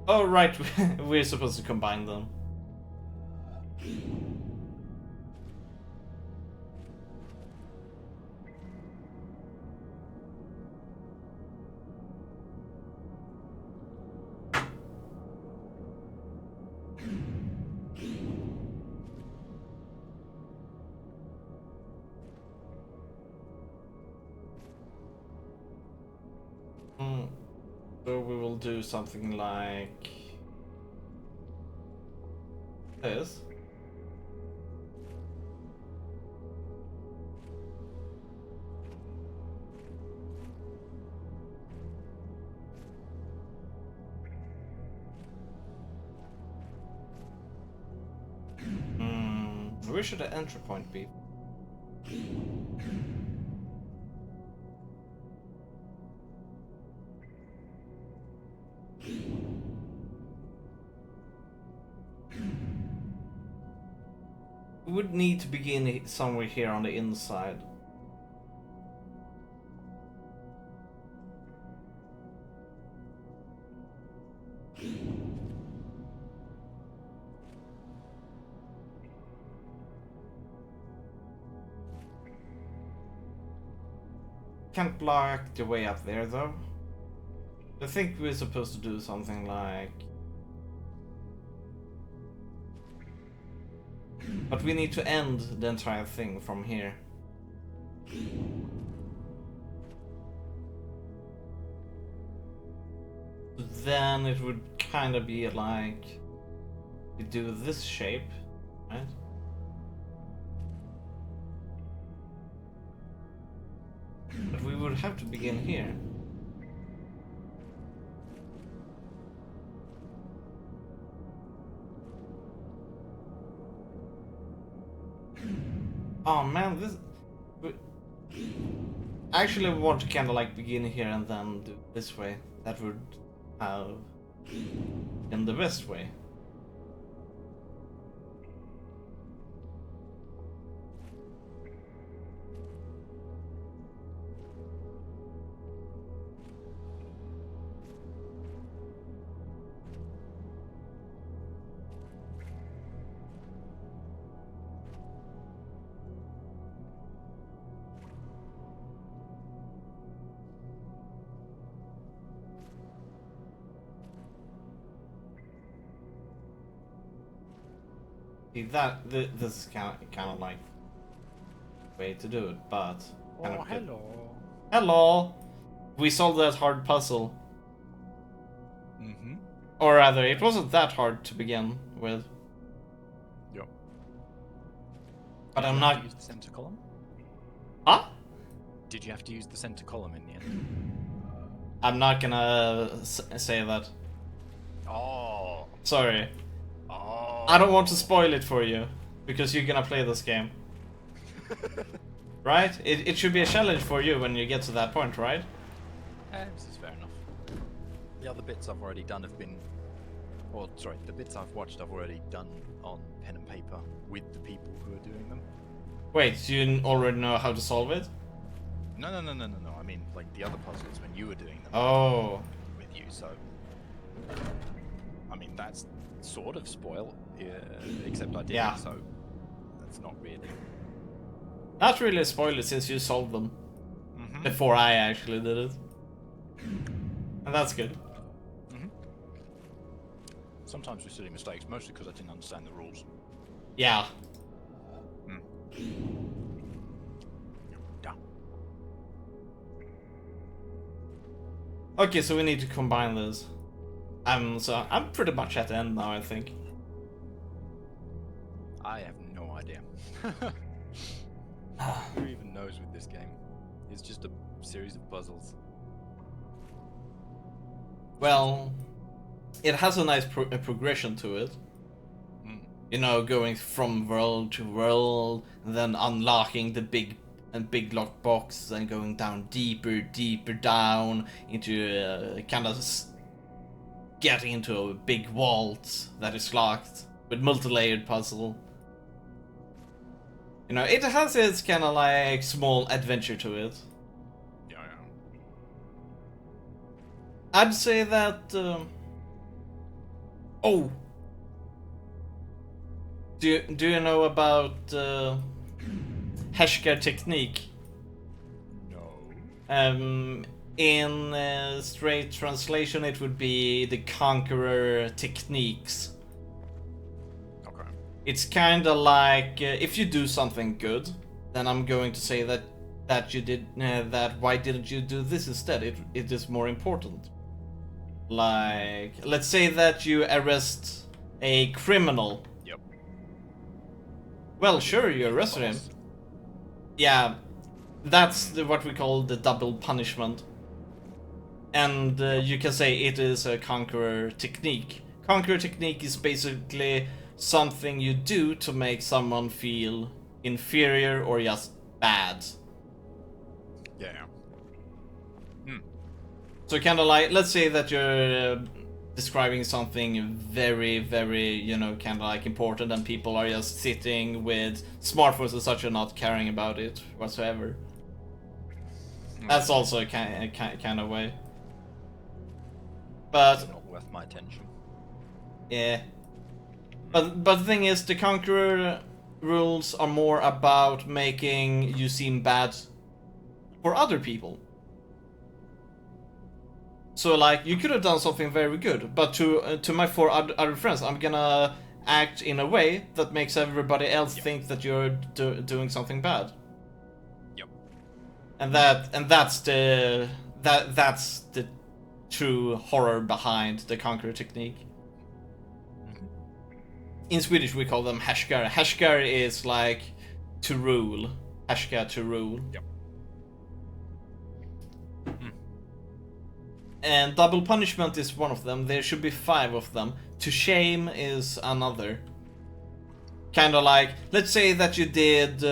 Oh right, we're supposed to combine them. So we will do something like this. Where should the entry point be? We would need to begin somewhere here on the inside. Can't block the way up there though. I think we're supposed to do something like... But we need to end the entire thing from here. Then it would kind of be like... We do this shape, right? But we would have to begin here. Oh man, this... I actually want to kind of like begin here and then do it this way. That would have been the best way. See that this is kind of like way to do it, but kind Oh, of good. hello. Hello. We solved that hard puzzle, Mm-hmm. or rather, it wasn't that hard to begin with. Yep. But Did I'm you not. have to use the center column? Huh? Did you have to use the center column in the end? I'm not gonna say that. Oh. Sorry. Oh. I don't want to spoil it for you, because you're gonna play this game. Right? It should be a challenge for you when you get to that point, right? This is fair enough. The other bits I've already done have been... Or, sorry, the bits I've watched I've already done on pen and paper with the people who are doing them. Wait, you already know how to solve it? No. I mean, like, the other puzzles when you were doing them Oh. with you, so... I mean, that's sort of spoil, except I did Yeah. it, so... That's not really... Not really a spoiler since you solved them Mm-hmm. before I actually did it. And that's good. Mm-hmm. Sometimes with silly mistakes, mostly because I didn't understand the rules. Yeah. Yeah. Okay, so we need to combine this. So I'm pretty much at the end now, I think. I have no idea. Who even knows with this game? It's just a series of puzzles. Well, it has a nice progression to it. Mm. You know, going from world to world, and then unlocking the big lock box, and going down deeper down into kind of getting into a big vault that is locked with multi-layered puzzle. You know, it has its kind of like small adventure to it. Yeah. I'd say that. Oh. Do you know about Heshker technique? No. In straight translation, it would be the Conqueror techniques. Okay. It's kind of like if you do something good, then I'm going to say that you did that. Why didn't you do this instead? It is more important. Like, let's say that you arrest a criminal. Yep. Well, sure, you arrested him. Yeah, that's what we call the double punishment. And you can say it is a Conqueror technique. Conqueror technique is basically something you do to make someone feel inferior or just bad. Yeah. So kind of like, let's say that you're describing something very, very, you know, kind of like important, and people are just sitting with smartphones and such and not caring about it whatsoever. That's also a kind of way. But Not worth my attention. yeah. But the thing is, the Conqueror rules are more about making you seem bad for other people. So like, you could have done something very good, but to my four other friends, I'm gonna act in a way that makes everybody else think that you're doing something bad. Yep. And that's the true horror behind the Conqueror technique. In Swedish we call them härskare. Härskare is like to rule. Härska, to rule. Yep. And double punishment is one of them. There should be 5 of them. To shame is another. Kind of like, let's say that you did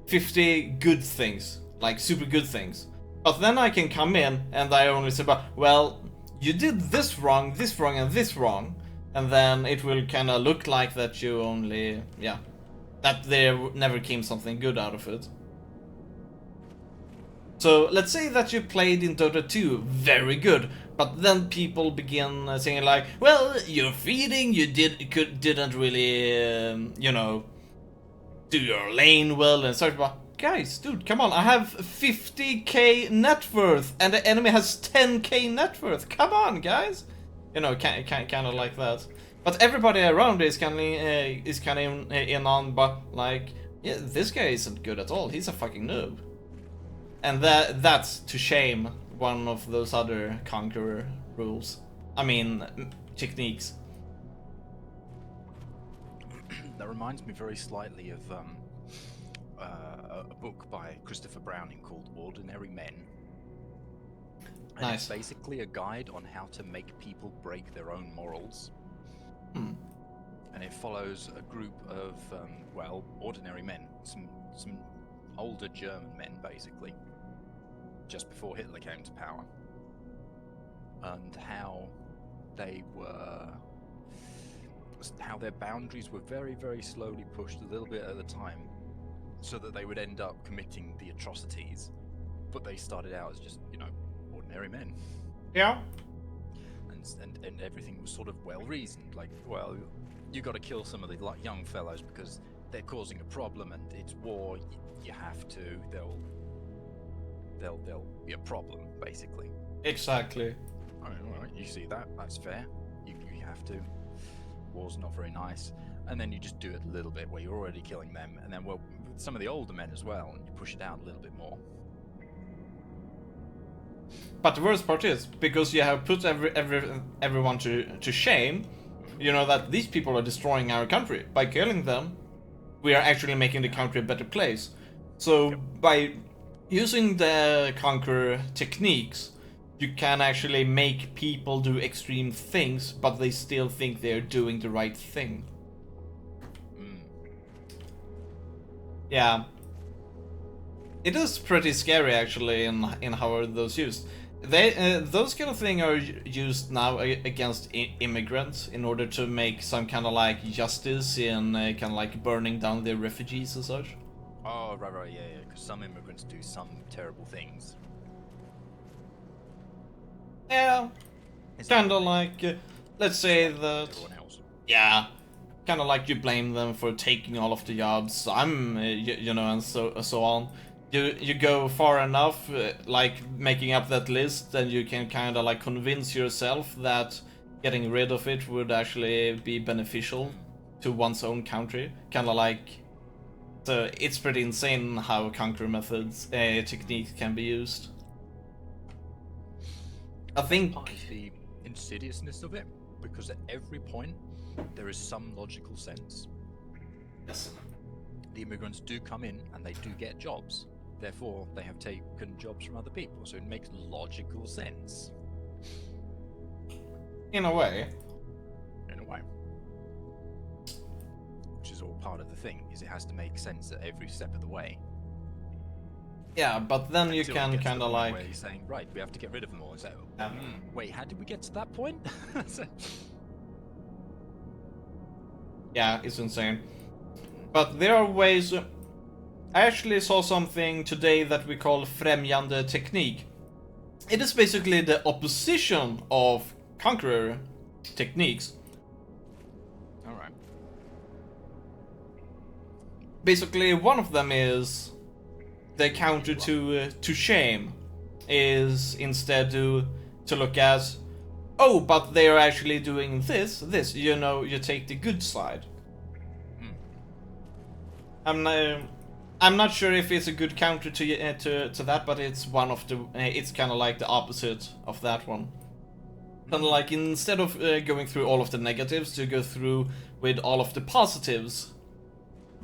50 good things, like super good things. But then I can come in and I only say, well, you did this wrong, and this wrong. And then it will kind of look like that you only, yeah, that there never came something good out of it. So let's say that you played in Dota 2 very good, but then people begin saying like, well, you're feeding, you didn't really, you know, do your lane well and such. But guys, dude, come on, I have 50k net worth and the enemy has 10k net worth. Come on, guys. You know, kind of like that. But everybody around is kind of in on, but like, yeah, this guy isn't good at all. He's a fucking noob. And that's to shame one of those other conqueror rules. I mean, techniques. That reminds me very slightly of a book by Christopher Browning called Ordinary Men. And Nice. It's basically a guide on how to make people break their own morals. And it follows a group of, ordinary men, some older German men, basically, just before Hitler came to power, and how their boundaries were very, very slowly pushed a little bit at a time, so that they would end up committing the atrocities, but they started out as just, ordinary men. Yeah. And everything was sort of well reasoned. Like, well, you got to kill some of the young fellows because they're causing a problem, and it's war. You have to. They'll be a problem, basically. Exactly. All right. You see that? That's fair. You have to. War's not very nice. And then you just do it a little bit where you're already killing them, and then some of the older men as well, and you push it out a little bit more. But the worst part is, because you have put everyone to shame, you know that these people are destroying our country. By killing them, we are actually making the country a better place. So by using the conqueror techniques, you can actually make people do extreme things, but they still think they're doing the right thing. Yeah. It is pretty scary actually in how are those used. Those kind of things are used now against immigrants in order to make some kind of like justice in kind of like burning down their refugees and such. Oh, right, yeah, because some immigrants do some terrible things. Yeah, kind of like, let's say that, Everyone else. yeah, kind of like you blame them for taking all of the jobs, and so on. You go far enough, like making up that list, then you can kind of like convince yourself that getting rid of it would actually be beneficial to one's own country. Kind of like, so it's pretty insane how conquer methods, techniques can be used. I think Part is the insidiousness of it, because at every point there is some logical sense. yes. The immigrants do come in and they do get jobs. Therefore, they have taken jobs from other people, so it makes logical sense. In a way. In a way. Which is all part of the thing, is it has to make sense at every step of the way. Yeah, but then you Until it can gets to kind the of point like... where you're saying, right, we have to get rid of them all. It's like, Yeah. wait, how did we get to that point? Yeah, it's insane. But there are ways... I actually saw something today that we call främjande technique. It is basically the opposition of conqueror techniques. Alright. Basically, one of them is the counter to shame is instead to look at, oh, but they are actually doing this, you take the good side. I'm not sure if it's a good counter to that, but it's one of the, it's kind of like the opposite of that one. Kind of like instead of going through all of the negatives, to go through with all of the positives.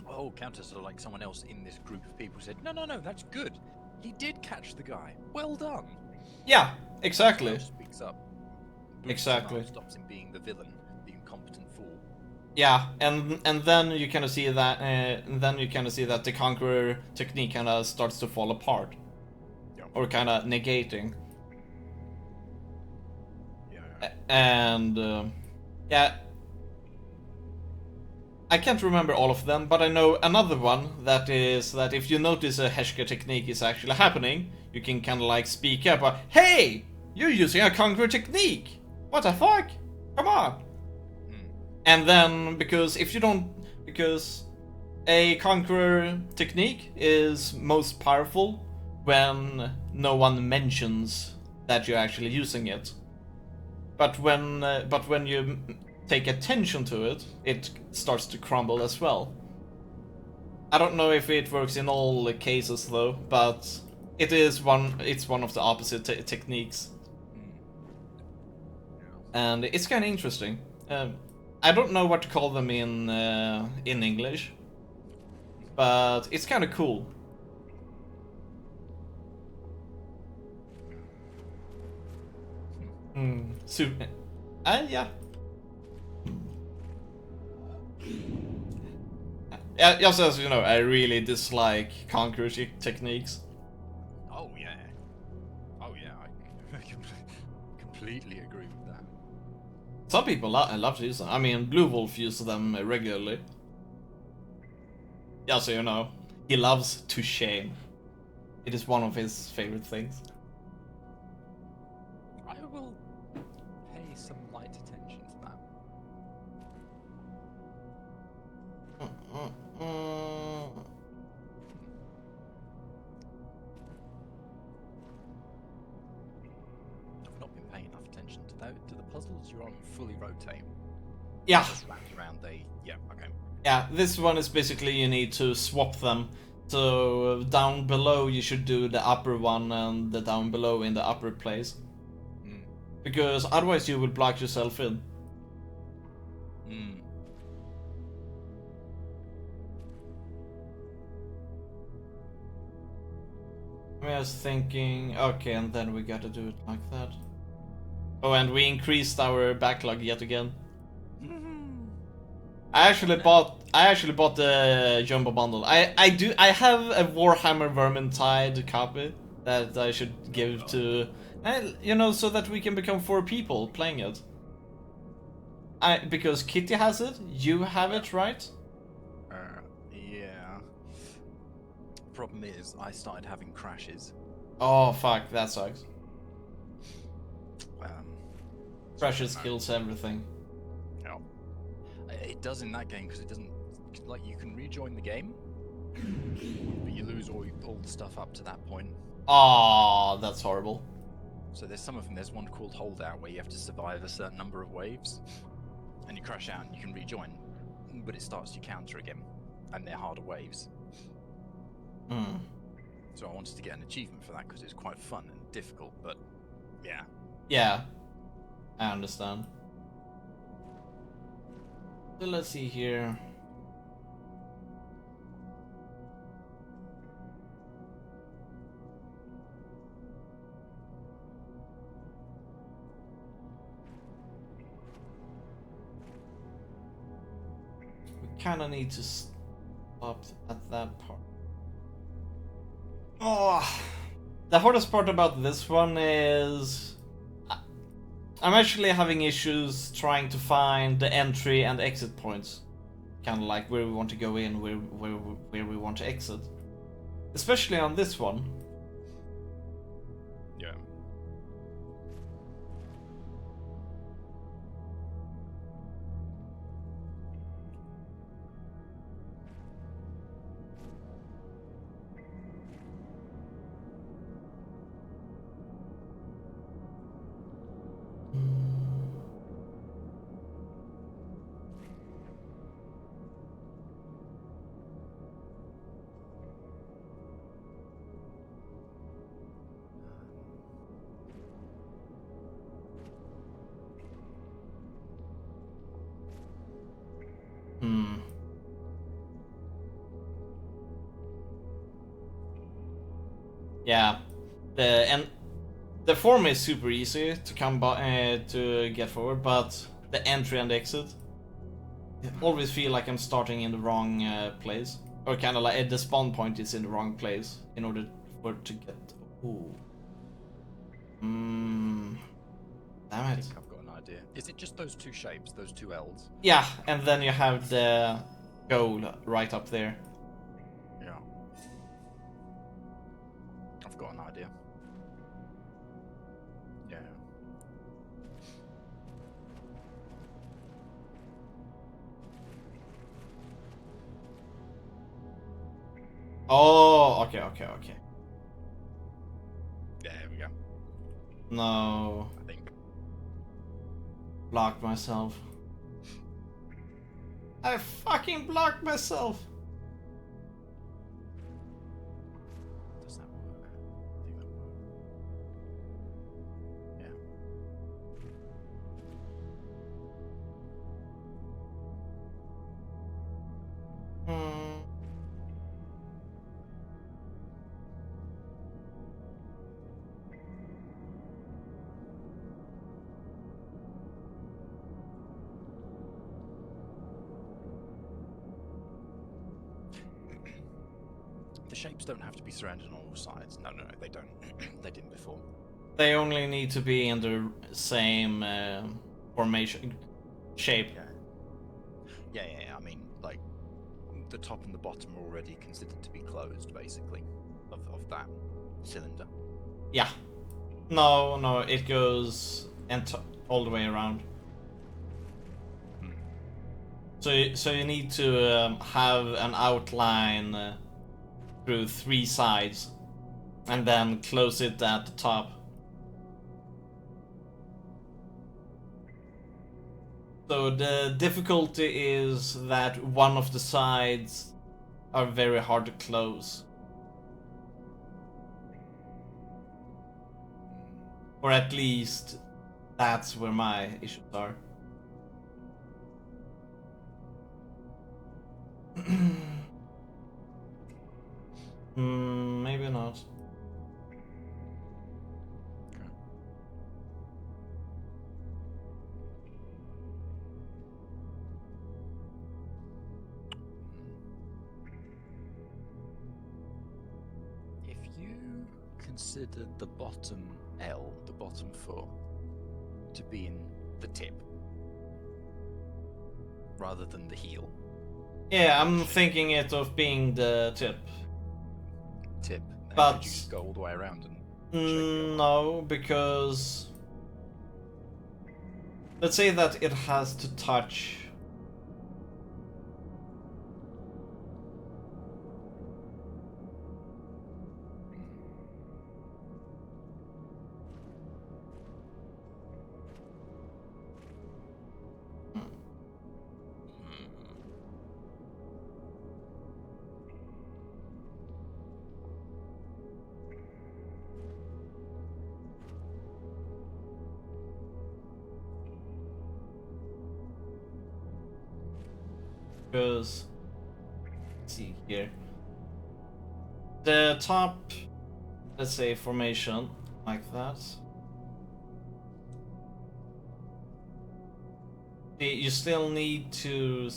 Oh, counter, so like someone else in this group of people said, no, that's good. He did catch the guy. Well done. Yeah, exactly. Someone else speaks up. Exactly. Stops him being the villain, the incompetent fool. Yeah, and then you kind of see that, the conqueror technique kind of starts to fall apart, Yeah. or kind of negating. Yeah. And yeah, I can't remember all of them, but I know another one that is that if you notice a Heshka technique is actually happening, you can kind of like speak up, hey, you're using a conqueror technique. What the fuck? Come on. And then, because a conqueror technique is most powerful when no one mentions that you're actually using it. But when you take attention to it, it starts to crumble as well. I don't know if it works in all cases though, but it's one of the opposite techniques. And it's kind of interesting. I don't know what to call them in English, but it's kind of cool. Super. Yeah. Yeah, just as you know, I really dislike conquer techniques. Oh yeah, I completely agree with that. Some people love to use them. I mean, Blue Wolf uses them regularly. Yeah, so you know, he loves to shame. It is one of his favorite things. I will pay some light attention to that. I've not been paying enough attention to that. Do the puzzles you're on fully rotate? Yeah. Just wrapped around yeah, okay. Yeah, this one is basically you need to swap them. So down below you should do the upper one and the down below in the upper place. Because otherwise you will block yourself in. I was thinking, okay, and then we gotta do it like that. Oh, and we increased our backlog yet again. I actually bought the jumbo bundle. I have a Warhammer Vermintide copy that I should give to, you know, so that we can become 4 people playing it. Because Kitty has it, you have it, right? Yeah. Problem is, I started having crashes. Oh fuck, that sucks. Crashes so, kills everything. No. It does in that game because it doesn't, like, you can rejoin the game, but you lose all the stuff up to that point. Oh, that's horrible. So there's some of them. There's one called Holdout where you have to survive a certain number of waves, and you crash out and you can rejoin, but it starts your counter again, and they're harder waves. So I wanted to get an achievement for that because it's quite fun and difficult, but yeah. Yeah, I understand. So let's see here. We kind of need to stop at that part. Oh, the hardest part about this one is I'm actually having issues trying to find the entry and exit points. Kind of like where we want to go in, where we want to exit. Especially on this one. Yeah. Yeah, the form is super easy to come by to get forward, but the entry and exit, I always feel like I'm starting in the wrong place, or kind of like the spawn point is in the wrong place in order for it to get. Ooh. Damn I it. think I've got an idea. Is it just those two shapes, those two L's? Yeah, and then you have the goal right up there. Yeah. I've got an idea. Yeah. Oh, okay. There we go. No. I think. Blocked myself. I fucking blocked myself. Does that work? I think that works. Yeah. Hmm. The shapes don't have to be surrounded on all sides. No, they don't. They didn't before. They only need to be in the same formation shape. Yeah. I mean, like, the top and the bottom are already considered to be closed, basically, of that cylinder. Yeah. No, it goes all the way around. So you need to have an outline through 3 sides, and then close it at the top. So the difficulty is that one of the sides are very hard to close. Or at least that's where my issues are. Maybe not. Okay. If you consider the bottom L, the bottom foot, to be in the tip rather than the heel. Yeah, I'm thinking it of being the tip. Tip. But could you just go all the way around and shake the other? no, because let's say that it has to touch. Because let's see here. The top, let's say formation like that. You still need to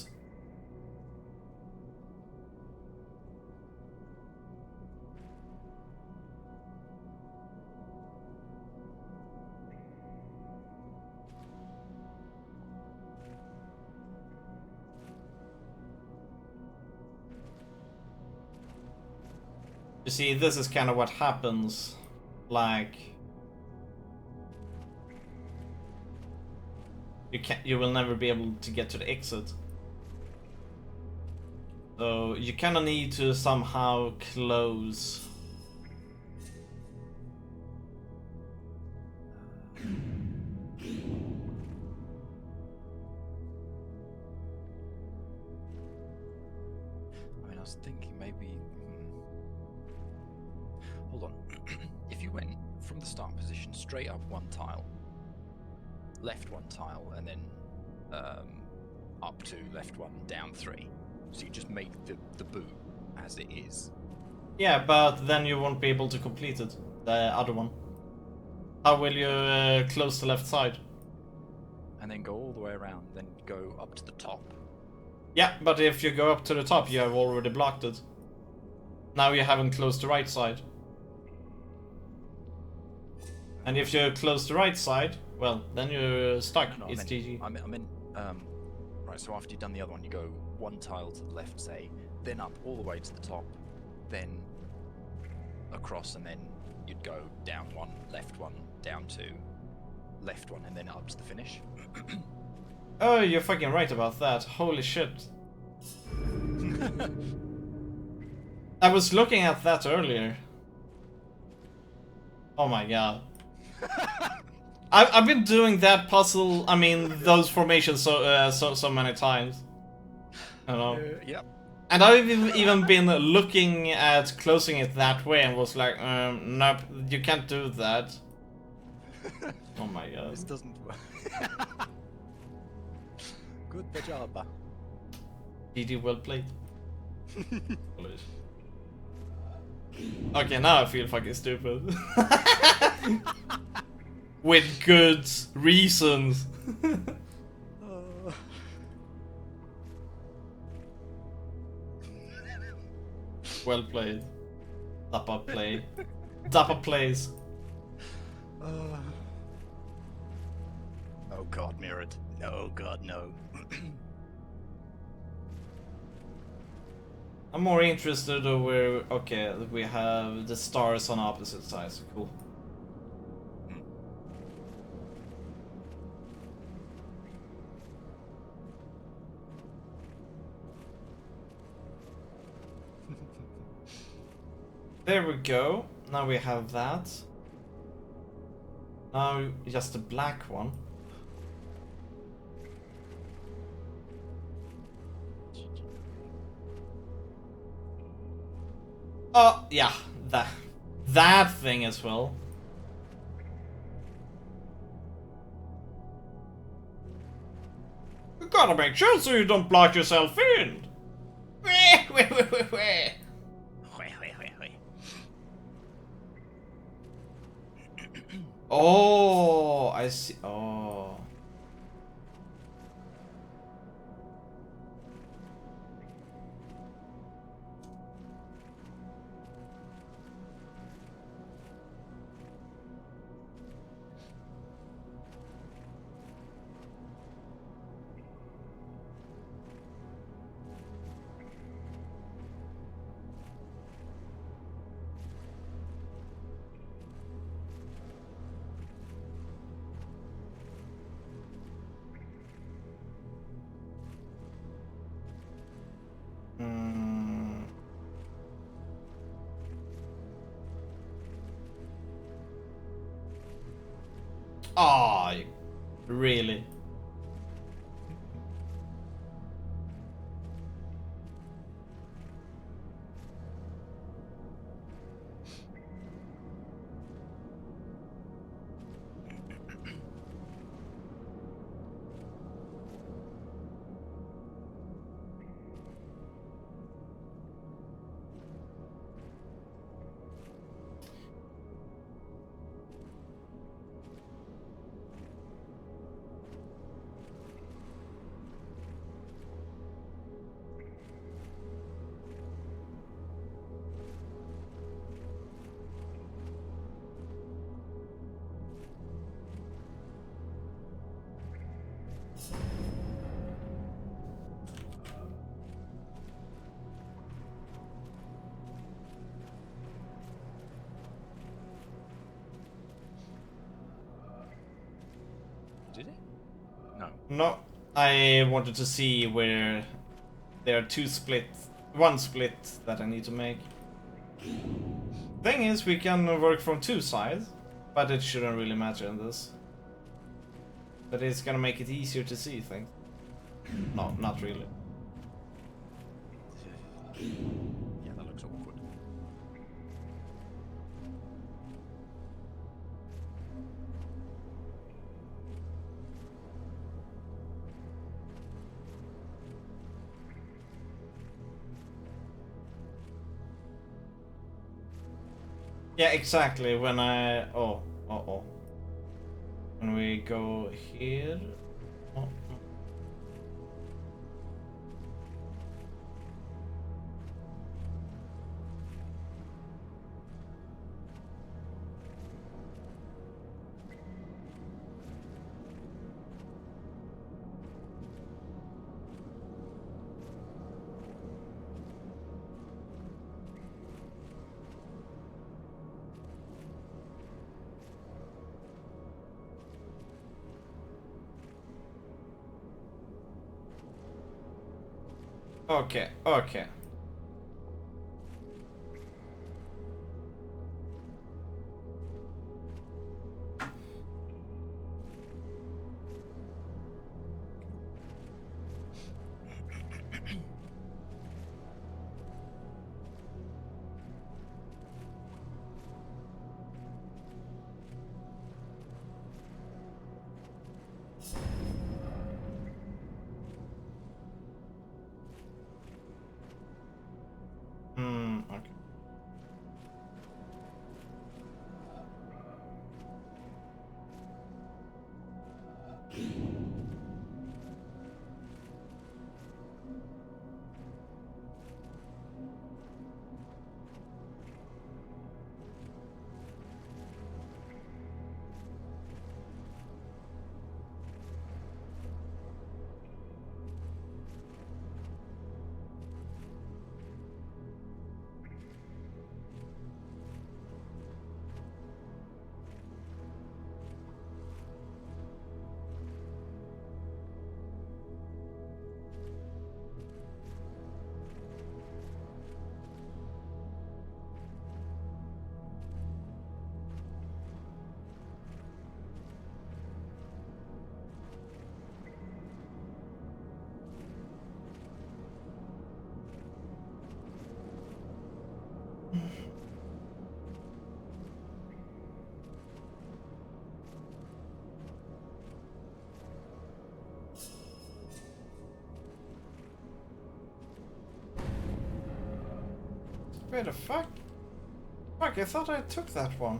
you see, this is kind of what happens, like you will never be able to get to the exit. So you kind of need to somehow close. I mean, I was thinking maybe. Hold on. If you went from the start position straight up 1 tile, left 1 tile, and then up 2, left 1, down 3. So you just make the boot as it is. Yeah, but then you won't be able to complete it, the other one. How will you close the left side? And then go all the way around, then go up to the top. Yeah, but if you go up to the top, you have already blocked it. Now you haven't closed the right side. And if you close the right side, well, then you're stuck. No, it's GG. I meant, right, so after you've done the other one, you go 1 tile to the left, say, then up all the way to the top, then across, and then you'd go down 1, left 1, down 2, left 1, and then up to the finish. Oh, you're fucking right about that. Holy shit. I was looking at that earlier. Oh my god. I've been doing that puzzle, I mean, those formations so many times. You know. Yep. And I've even been looking at closing it that way and was like, nope, you can't do that. Oh my god. This doesn't work. Good job. GG, well played. Okay, now I feel fucking stupid. With good reasons. Well played. Dappa play. Dappa plays. Oh god, mirrored. No, god, no. I'm more interested over. Okay, we have the stars on opposite sides. Cool. There we go. Now we have that. Now just a black one. Oh, yeah, that thing as well. You gotta make sure so you don't block yourself in. Oh, I see. Oh. Oh, really? Did it? No. No, I wanted to see where there are two splits, one split that I need to make. Thing is, we can work from two sides, but it shouldn't really matter in this. But it's gonna make it easier to see things. No, not really. Yeah, that looks awkward. Yeah, exactly. When I when we go here. Oh. Okay, okay. Wait the fuck? Fuck, I thought I took that one.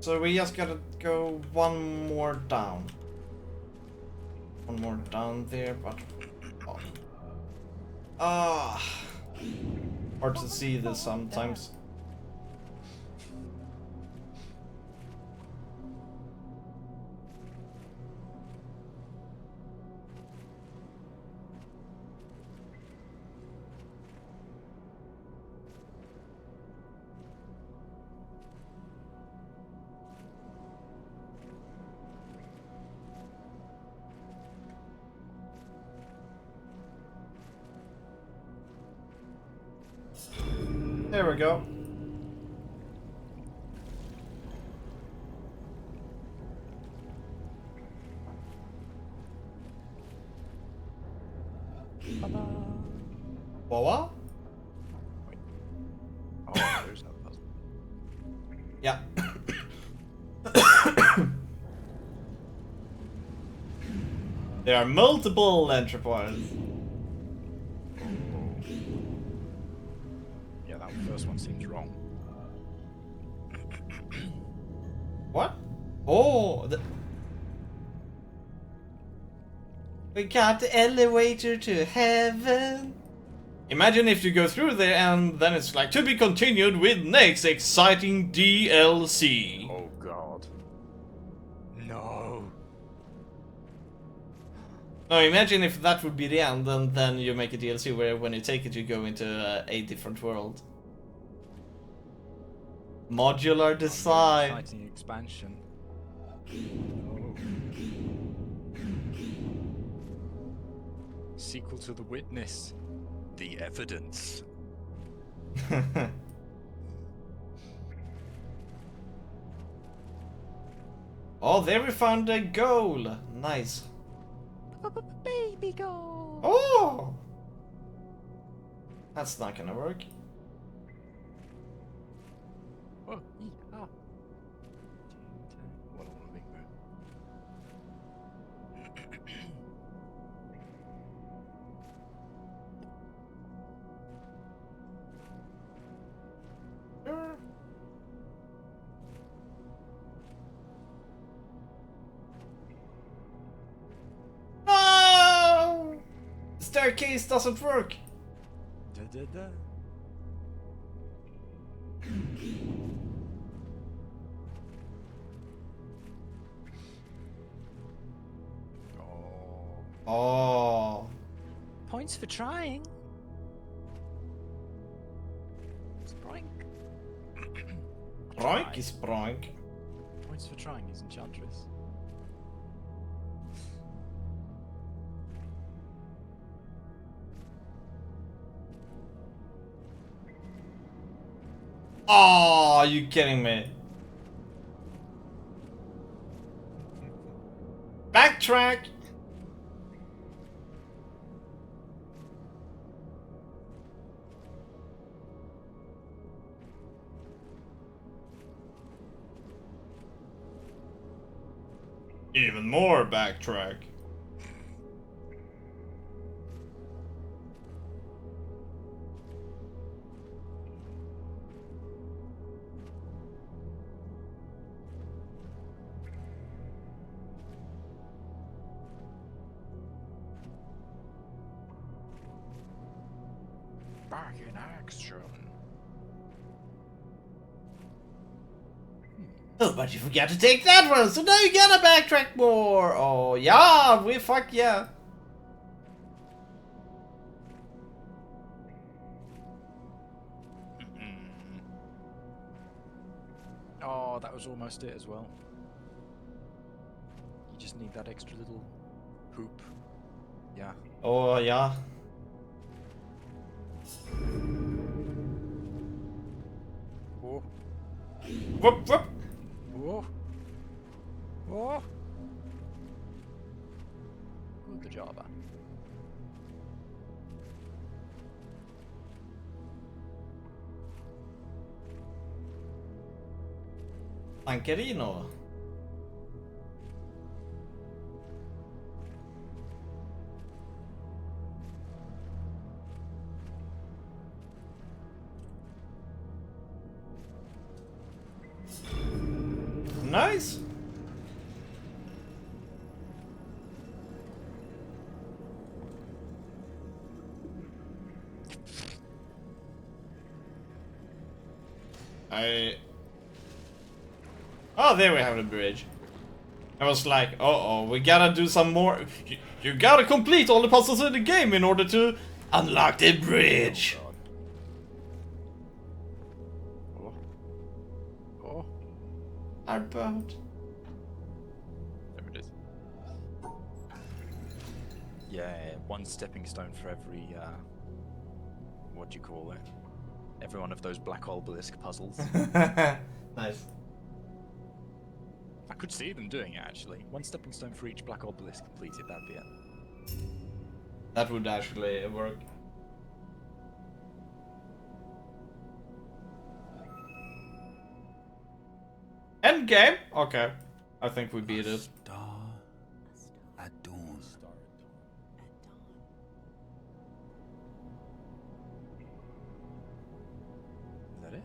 So we just gotta go one more down. One more down there, but... Oh. Ah! Hard to see this sometimes. There we go. What? Wait. Oh, there's no puzzle. Yeah. There are multiple entry points. Yeah, that first one seems wrong. What? Oh, we got the elevator to heaven. Imagine if you go through there and then it's like, to be continued with next exciting DLC. Oh god. No. No, imagine if that would be the end, and then you make a DLC where when you take it you go into a different world. Modular design. Exciting expansion. No. Sequel to The Witness. The Evidence. Oh, there we found a goal. Nice. Baby goal. Oh! That's not gonna work. Oh, yeah. What a big No! The staircase doesn't work. Da. Oh. Oh. Points for trying. Sproink. Broink is broink. Points for trying is Enchantress. Oh, are you kidding me? Backtrack! Even more backtrack. Back in action. Oh, but you forgot to take that one, so now you gotta backtrack more. Oh, yeah, fuck yeah. Oh, that was almost it as well. You just need that extra little hoop. Yeah. Oh, yeah. Oh. Whoop, whoop. Oh. Oh. Good job. Ankerino. Nice. Oh, there we have the bridge. I was like, uh-oh, we gotta do some more. You gotta complete all the puzzles in the game in order to unlock the bridge. Oh. Oh. Our boat. There it is. Yeah, one stepping stone for every, what do you call it? Every one of those black obelisk puzzles. Nice. I could see them doing it, actually. One stepping stone for each black obelisk completed, that'd be it. That would actually work. End game? Okay. I think we beat it. Star at dawn. Is that it?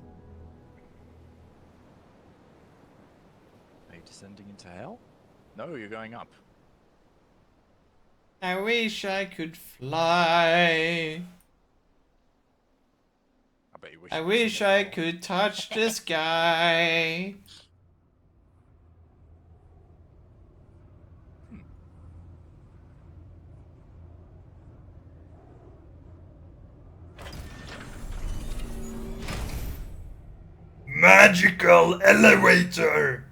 Are you descending into hell? No, you're going up. I wish I could fly. I bet you wish. I you wish descended I hell. could touch the sky. Magical elevator.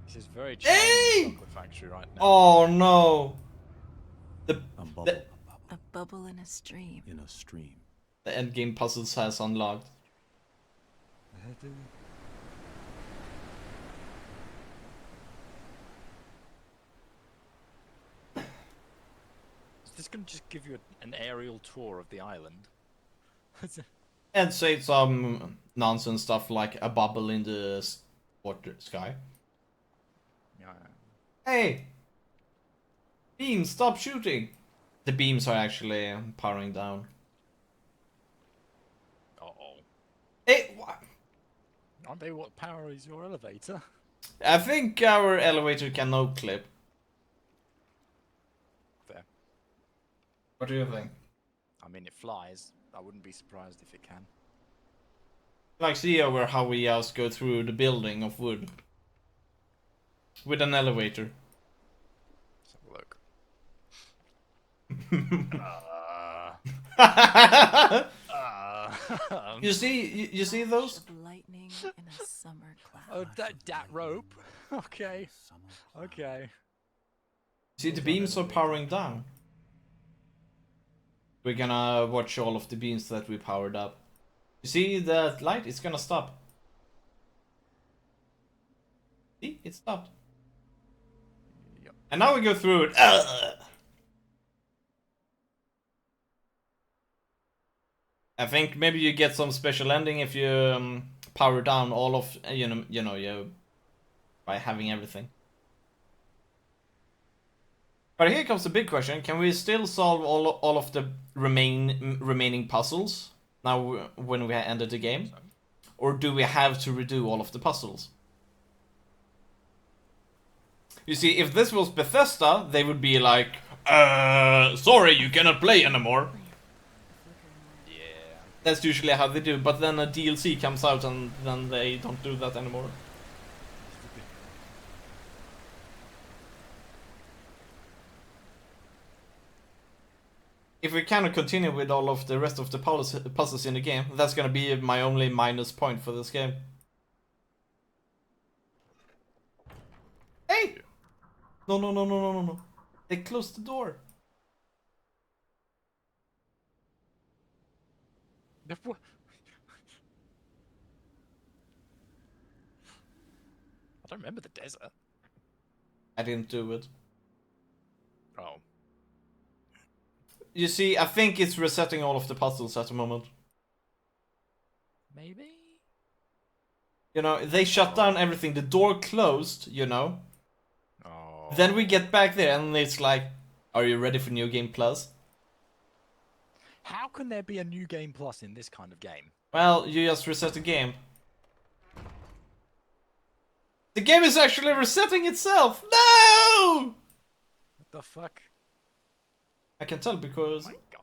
This is very Hey! challenging chocolate factory right now. Oh no. A bubble, The- A bubble in a stream. in a stream. The endgame puzzles has unlocked. Is this going to just give you an aerial tour of the island? And say some nonsense stuff like a bubble in the water sky. Yeah. Hey! Beams, stop shooting! The beams are actually powering down. Uh-oh. Hey, what? Aren't they what power is your elevator? I think our elevator can no clip. Fair. What do you think? I mean, it flies. I wouldn't be surprised if it can. Like, see over how we just go through the building of wood. With an elevator. Let's have a look. You see, you see those? Of lightning in a summer cloud. Oh, that rope. Okay. Summer. Okay. See, the beams are powering down. We're gonna watch all of the beams that we powered up. You see that light? It's gonna stop. See? It stopped. Yep. And now we go through it. Ugh! I think maybe you get some special ending if you power down all of you by having everything. But here comes the big question: can we still solve all of the remaining puzzles now when we ended the game, or do we have to redo all of the puzzles? You see, if this was Bethesda, they would be like, sorry, you cannot play anymore. Yeah. That's usually how they do, but then a DLC comes out and then they don't do that anymore. If we cannot continue with all of the rest of the puzzles in the game, that's gonna be my only minus point for this game. Hey! No, no, no, no, no, no, no. They closed the door. I don't remember the desert. I didn't do it. Oh. You see, I think it's resetting all of the puzzles at the moment. Maybe? You know, they shut down everything. The door closed, you know. Oh. Then we get back there and it's like, are you ready for New Game Plus? How can there be a new game plus in this kind of game? Well, you just reset the game. The game is actually resetting itself! No! What the fuck? I can tell because... My god.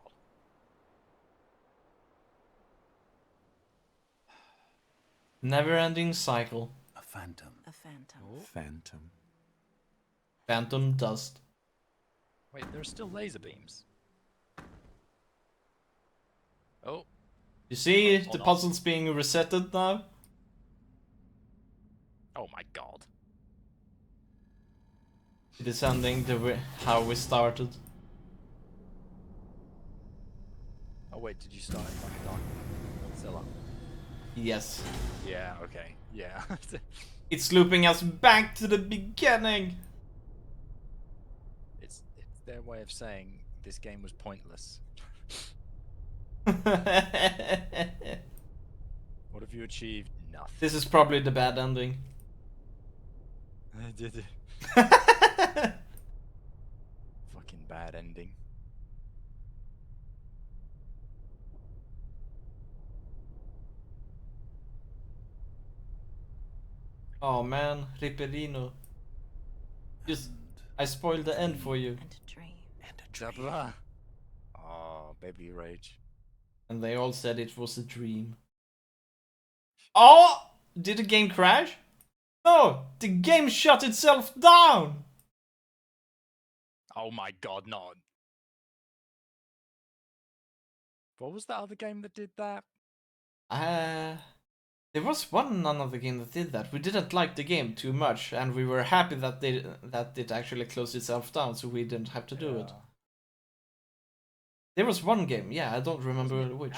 Never-ending cycle. A phantom. A phantom. Phantom. Phantom dust. Wait, there are still laser beams. Oh, You see Oh, the no. puzzles being resetted now? oh my god. It is ending how we started. Oh wait, did you start in like Dark Godzilla? Yes. Yeah, okay. Yeah. It's looping us back to the beginning! it's their way of saying this game was pointless. What have you achieved? Nothing. This is probably the bad ending. I did it. Fucking bad ending. Oh man, Ripperino. Just, I spoiled the end for you. And a dream. And a Blah, dream. blah. Oh, baby rage. And they all said it was a dream. Oh! Did the game crash? No! The game shut itself down! Oh my god, not. What was that other game that did that? There was one another game that did that. We didn't like the game too much, and we were happy that it actually closed itself down, so we didn't have to do it. There was one game, yeah, I don't remember Wasn't it which.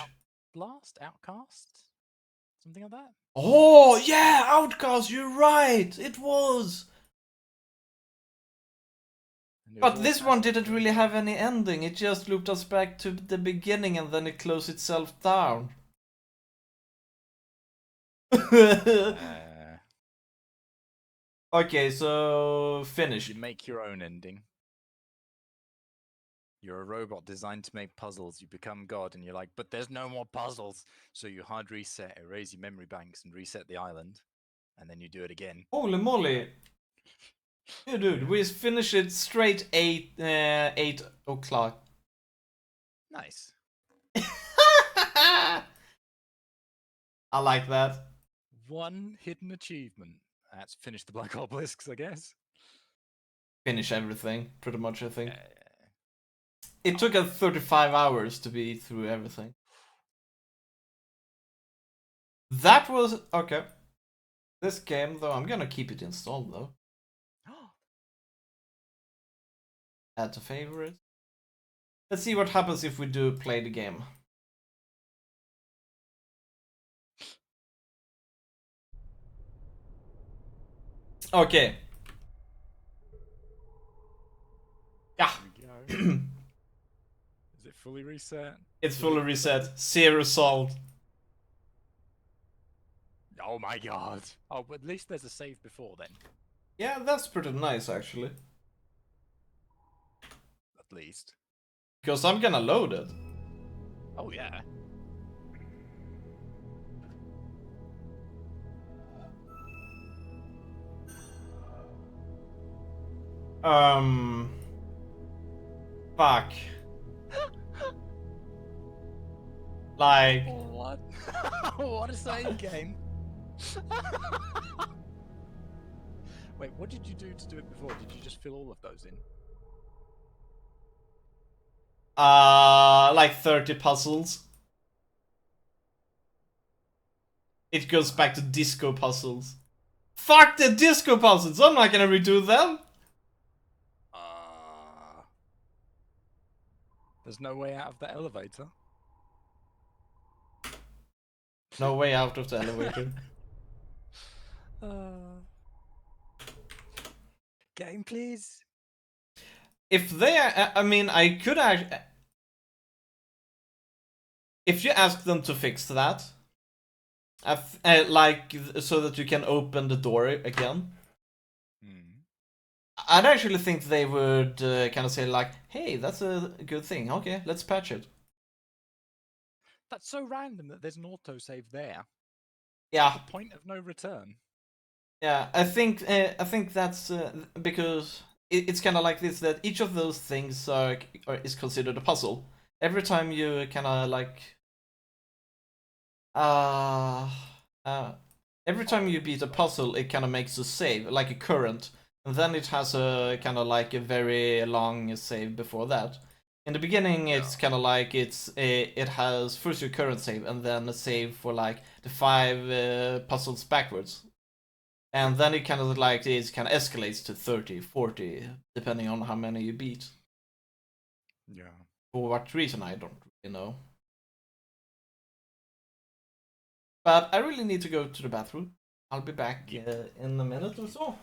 Blast? Outcast? Something like that? Oh, yeah, Outcast, you're right, it was! And it was But all this one didn't Outcast. really have any ending, it just looped us back to the beginning and then it closed itself down. Okay, so finish. You make your own ending. You're a robot designed to make puzzles. You become God, and you're like, but there's no more puzzles. So you hard reset, erase your memory banks, and reset the island, and then you do it again. Holy moly! Yeah, dude, we finished it straight 8 o'clock. Nice. I like that. One hidden achievement. That's finish the Black Obelisks, I guess. Finish everything, pretty much, I think. Yeah. It took us 35 hours to be through everything. That was... okay. This game, though, I'm gonna keep it installed, though. Add to favorites. Let's see what happens if we do play the game. Okay. Yeah. There we go. Is it fully reset? It's fully reset. 0 salt. Oh my god. Oh, but at least there's a save before then. Yeah, that's pretty nice, actually. At least. Because I'm gonna load it. Oh yeah. Fuck. Like... What? What a save game. Wait, what did you do to do it before? Did you just fill all of those in? Like 30 puzzles. It goes back to disco puzzles. Fuck the disco puzzles! I'm not gonna redo them! There's no way out of the elevator. No way out of the elevator. Game, please. If they, I mean, I could actually... If you ask them to fix that, like, so that you can open the door again, I'd actually think they would kind of say like, hey, that's a good thing. Okay, let's patch it. That's so random that there's an autosave there. Yeah, The point of no return. Yeah, I think that's because it's kind of like this, that each of those things is considered a puzzle. Every time you kind of like uh, uh every time you beat a puzzle, it kind of makes a save, like a current, and then it has a kind of like a very long save before that. In the beginning, it's kind of like it has first your current save and then a save for like the 5 puzzles backwards. And then it kind of like it kind of escalates to 30, 40, depending on how many you beat. Yeah. For what reason, I don't really know. But I really need to go to the bathroom. I'll be back in a minute or so.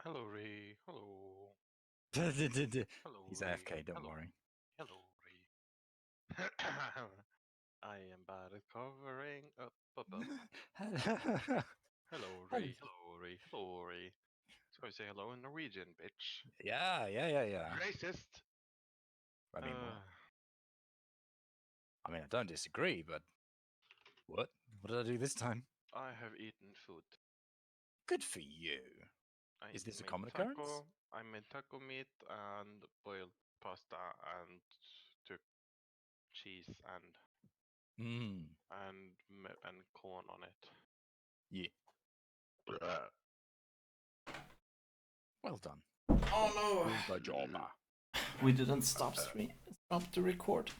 Hello, Ray. Hello. Hello, He's Ray. AFK, don't Hello. worry. Hello, Ray. I am bad at covering up above. Hello, Ray. Hello, Ray. Hello, Ray. So I say hello in Norwegian, bitch. yeah. Racist. I mean, well, I don't disagree, but what? What did I do this time? I have eaten food. Good for you. Is this a made common taco. occurrence? I made taco meat and boiled pasta and took cheese and Mmm. and corn on it. Yeah. Well done. Oh no! The job. We didn't stop the record.